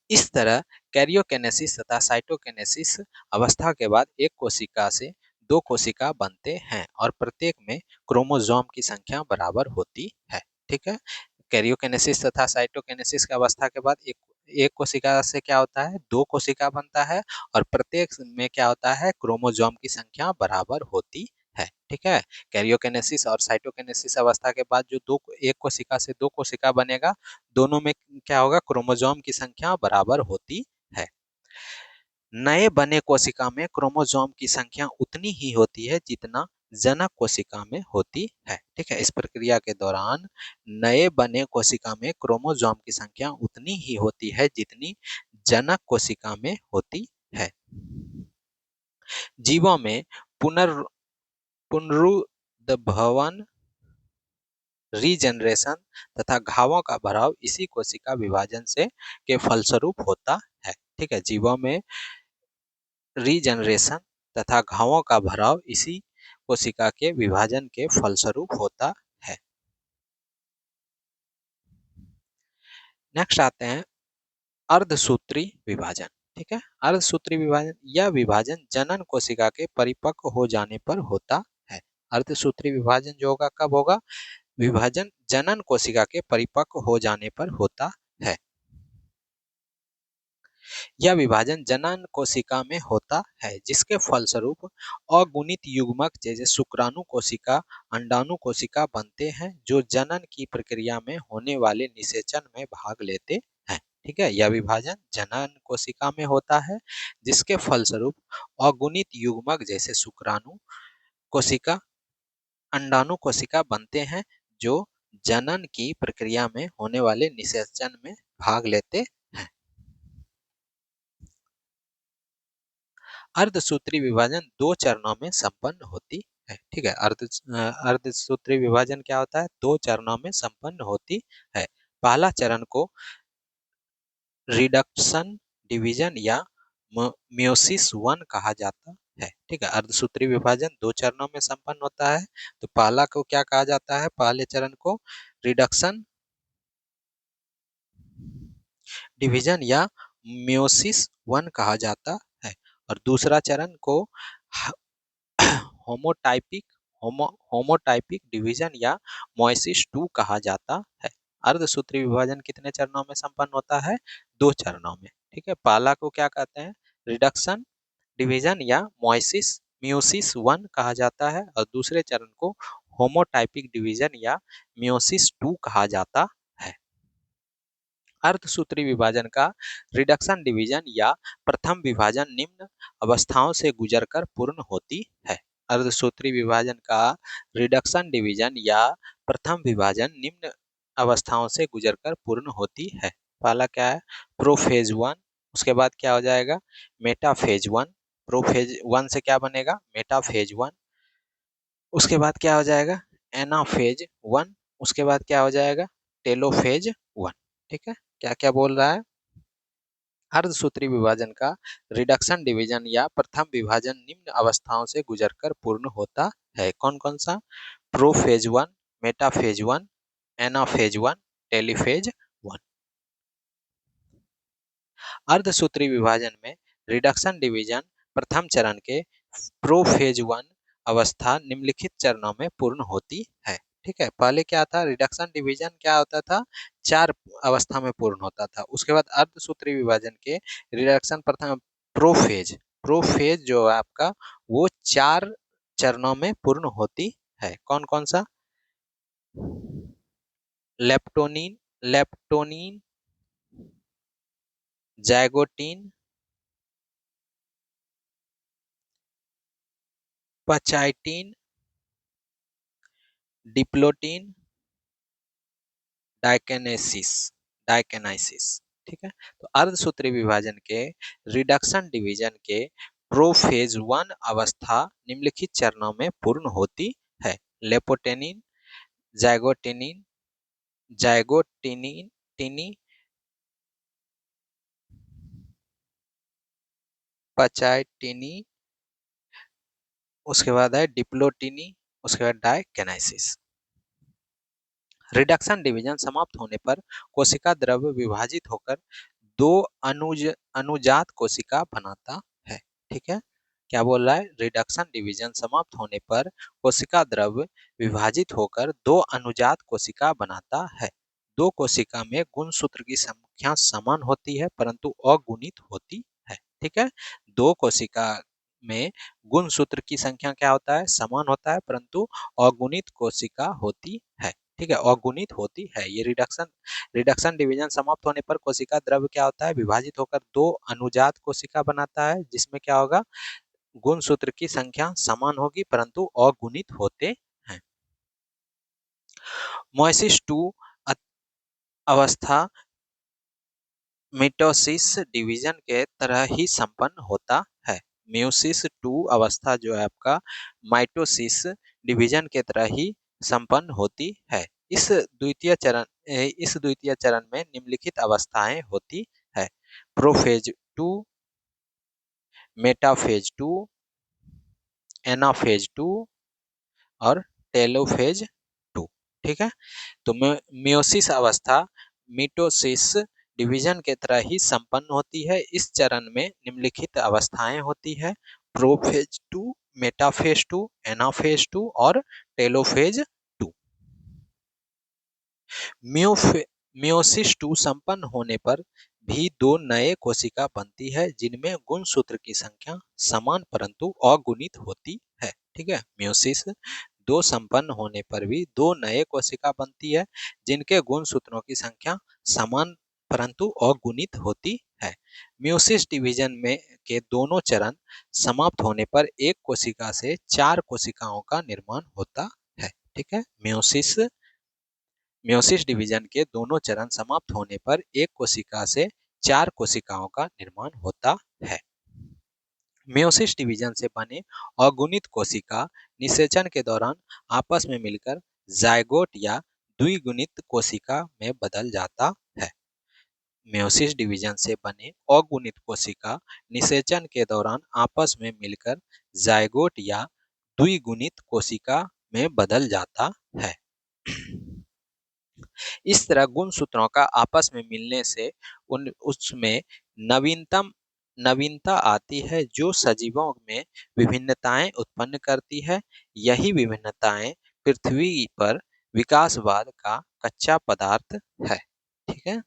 इस तरह कैरियोकिनेसिस तथा साइटोकिनेसिस अवस्था के बाद एक कोशिका से दो कोशिका बनते हैं और प्रत्येक में क्रोमोसोम की संख्या बराबर होती है। ठीक है। कैरियोकिनेसिस तथा साइटोकिनेसिस की अवस्था के बाद एक एक कोशिका से क्या होता है, दो कोशिका बनता है और प्रत्येक में क्या होता है, क्रोमोसोम की संख्या बराबर होती है। ठीक है। कैरियोकिनेसिस और साइटोकिनेसिस अवस्था के बाद जो दो एक कोशिका से दो कोशिका बनेगा, दोनों में क्या होगा, क्रोमोसोम की संख्या बराबर होती है। नए बने कोशिका में क्रोमोसोम की संख्या उतनी ही होती है जितना जनक कोशिका में होती है। ठीक है। इस प्रक्रिया के दौरान नए बने कोशिका में क्रोमोसोम की संख्या उतनी ही होती है जितनी जनक कोशिका में होती है। जीवों में पुनरुद्भवन, रीजनरेशन तथा घावों का भराव इसी कोशिका विभाजन से के फलस्वरूप होता है। ठीक है। जीवों में रीजनरेशन तथा घावों का भराव इसी कोशिका के विभाजन के फलस्वरूप होता है। नेक्स्ट आते हैं अर्धसूत्री विभाजन। ठीक है। अर्धसूत्री विभाजन, यह विभाजन जनन कोशिका के परिपक्व हो जाने पर होता है। अर्धसूत्री विभाजन जो होगा कब होगा, विभाजन जनन कोशिका के परिपक्व हो जाने पर होता है। यह विभाजन जनन कोशिका में होता है जिसके फलस्वरूप अगुणित युग्मक जैसे शुक्राणु कोशिका, अंडाणु कोशिका बनते हैं जो जनन की प्रक्रिया में होने वाले निषेचन में भाग लेते हैं। ठीक है। यह विभाजन जनन कोशिका में होता है जिसके फलस्वरूप अगुणित युग्मक जैसे शुक्राणु कोशिका, अंडाणु कोशिका बनते हैं जो जनन की प्रक्रिया में होने वाले निषेचन में भाग लेते हैं। अर्धसूत्री विभाजन दो चरणों में संपन्न होती है। ठीक है। अर्धसूत्री विभाजन क्या होता है, दो चरणों में संपन्न होती है। पहला चरण को रिडक्शन डिवीजन या मियोसिस 1 कहा जाता है। ठीक है। अर्धसूत्री विभाजन दो चरणों में संपन्न होता है, तो पहला को क्या कहा जाता है, पहले चरण को रिडक्शन डिवीजन या मियोसिस 1 कहा जाता है और दूसरा चरण को होमोटाइपिक होमोटाइपिक डिवीजन या मोइसिस 2 कहा जाता है। अर्धसूत्री विभाजन कितने चरणों में संपन्न होता है, दो चरणों में। ठीक है। पहला को क्या कहते हैं, रिडक्शन डिवीजन या मियोसिस 1 कहा जाता है और दूसरे चरण को होमोटाइपिक डिवीजन या मियोसिस 2 कहा जाता है। अर्धसूत्री विभाजन का रिडक्शन डिवीजन या प्रथम विभाजन निम्न अवस्थाओं से गुजरकर पूर्ण होती है। अर्धसूत्री विभाजन का रिडक्शन डिवीजन या प्रथम विभाजन निम्न अवस्थाओं से गुजरकर पूर्ण होती है। पहला क्या है, प्रोफेज 1, उसके बाद क्या हो जाएगा, मेटाफेज 1। प्रोफेज 1 से क्या बनेगा, मेटाफेज 1। उसके बाद क्या हो जाएगा, एनाफेज 1। उसके बाद क्या हो जाएगा, टेलोफेज 1। ठीक है, क्या क्या बोल रहा है, अर्धसूत्री विभाजन का रिडक्शन डिवीजन या प्रथम विभाजन निम्न अवस्थाओं से गुजरकर पूर्ण होता है। कौन कौन सा, प्रोफेज 1, मेटाफेज 1, एनाफेज 1, टेलीफेज 1। अर्धसूत्री विभाजन में रिडक्शन डिवीजन प्रथम चरण के प्रोफेज 1 अवस्था निम्नलिखित चरणों में पूर्ण होती है। ठीक है, पहले क्या था, रिडक्शन डिवीजन क्या होता था, 4 अवस्था में पूर्ण होता था। उसके बाद अर्धसूत्री विभाजन के रिडक्शन प्रथम प्रोफेज प्रोफेज जो है आपका, वो 4 चरणों में पूर्ण होती है। कौन कौन सा, लेप्टोनिन लेप्टोनिन जाइगोटिन, पचाइटिन, डिप्लोटिन, डाइकेनेसिस डाइकेनाइसिस। ठीक है, तो अर्धसूत्री विभाजन के रिडक्शन डिवीजन के प्रोफेज 1 अवस्था निम्नलिखित चरणों में पूर्ण होती है। लेपोटेनिन, जाइगोटिनिन, जाइगोटिनिन टिनी, पचाइटिनी, उसके बाद है डिप्लोटिनी, उसके बाद डाइकेनाइसिस। रिडक्शन डिवीजन समाप्त होने पर कोशिका द्रव्य विभाजित होकर दो अनुजात कोशिका बनाता है। ठीक है, क्या बोल रहा है, रिडक्शन डिवीजन समाप्त होने पर कोशिका द्रव्य विभाजित होकर दो अनुजात कोशिका बनाता है। दो कोशिका में गुणसूत्र की संख्या समान होती है परंतु अगुणित होती है। ठीक है, दो कोशिका में गुणसूत्र की संख्या क्या होता है, समान होता है परंतु अगुणित कोशिका होती है। ठीक है, अगुणित होती है। ये रिडक्शन रिडक्शन डिवीजन समाप्त होने पर कोशिका द्रव्य क्या होता है, विभाजित होकर दो अनुजात कोशिका बनाता है, जिसमें क्या होगा, गुणसूत्र की संख्या समान होगी परंतु अगुणित होते हैं। मोएसिस 2 अवस्था मिटोसिस डिवीजन के तरह ही संपन्न होता है। म्यूसिस 2 अवस्था जो है आपका माइटोसिस डिवीजन के तरह ही संपन्न होती है। इस द्वितीय चरण में निम्नलिखित अवस्थाएं होती है, प्रोफेज 2, मेटाफेज 2, एनाफेज 2 और टेलोफेज 2। ठीक है, तो म्यूसिस अवस्था मिटोसिस डिवीजन के तरह ही संपन्न होती है। इस चरण में निम्नलिखित अवस्थाएं होती है, प्रोफेज 2, मेटाफेज 2, एनाफेज 2 और टेलोफेज 2। म्योसिस 2 संपन्न होने पर भी दो नए कोशिका बनती है जिनमें गुणसूत्र की संख्या समान परंतु अगुणित होती है। ठीक है, म्योसिस 2 संपन्न होने पर भी दो नए कोशिका बनती है जिनके गुणसूत्रों की संख्या समान परंतु अगुणित होती है। म्योसिस डिवीजन में के दोनों चरण समाप्त होने पर एक कोशिका से 4 कोशिकाओं का निर्माण होता है। ठीक है, म्योसिस डिवीजन के दोनों चरण समाप्त होने पर एक कोशिका से 4 कोशिकाओं का निर्माण होता है। म्योसिस डिवीजन से बने अगुणित कोशिका निषेचन के दौरान आपस में मिलकर जायगोट या द्विगुणित कोशिका में बदल जाता है। म्योसिस डिवीजन से बने अगुणित कोशिका निषेचन के दौरान आपस में मिलकर जायगोट या द्विगुणित कोशिका में बदल जाता है। इस तरह गुणसूत्रों का आपस में मिलने से उसमें नवीनता आती है जो सजीवों में विभिन्नताएं उत्पन्न करती है। यही विभिन्नताएं पृथ्वी पर विकासवाद का कच्चा पदार्थ है। ठीक है,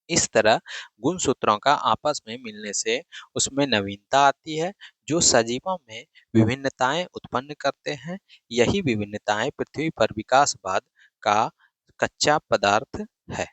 इस तरह गुणसूत्रों का आपस में मिलने से उसमें नवीनता आती है जो सजीवों में विभिन्नताएं उत्पन्न करते हैं। यही विभिन्नताएं पृथ्वी पर विकासवाद का कच्चा पदार्थ है।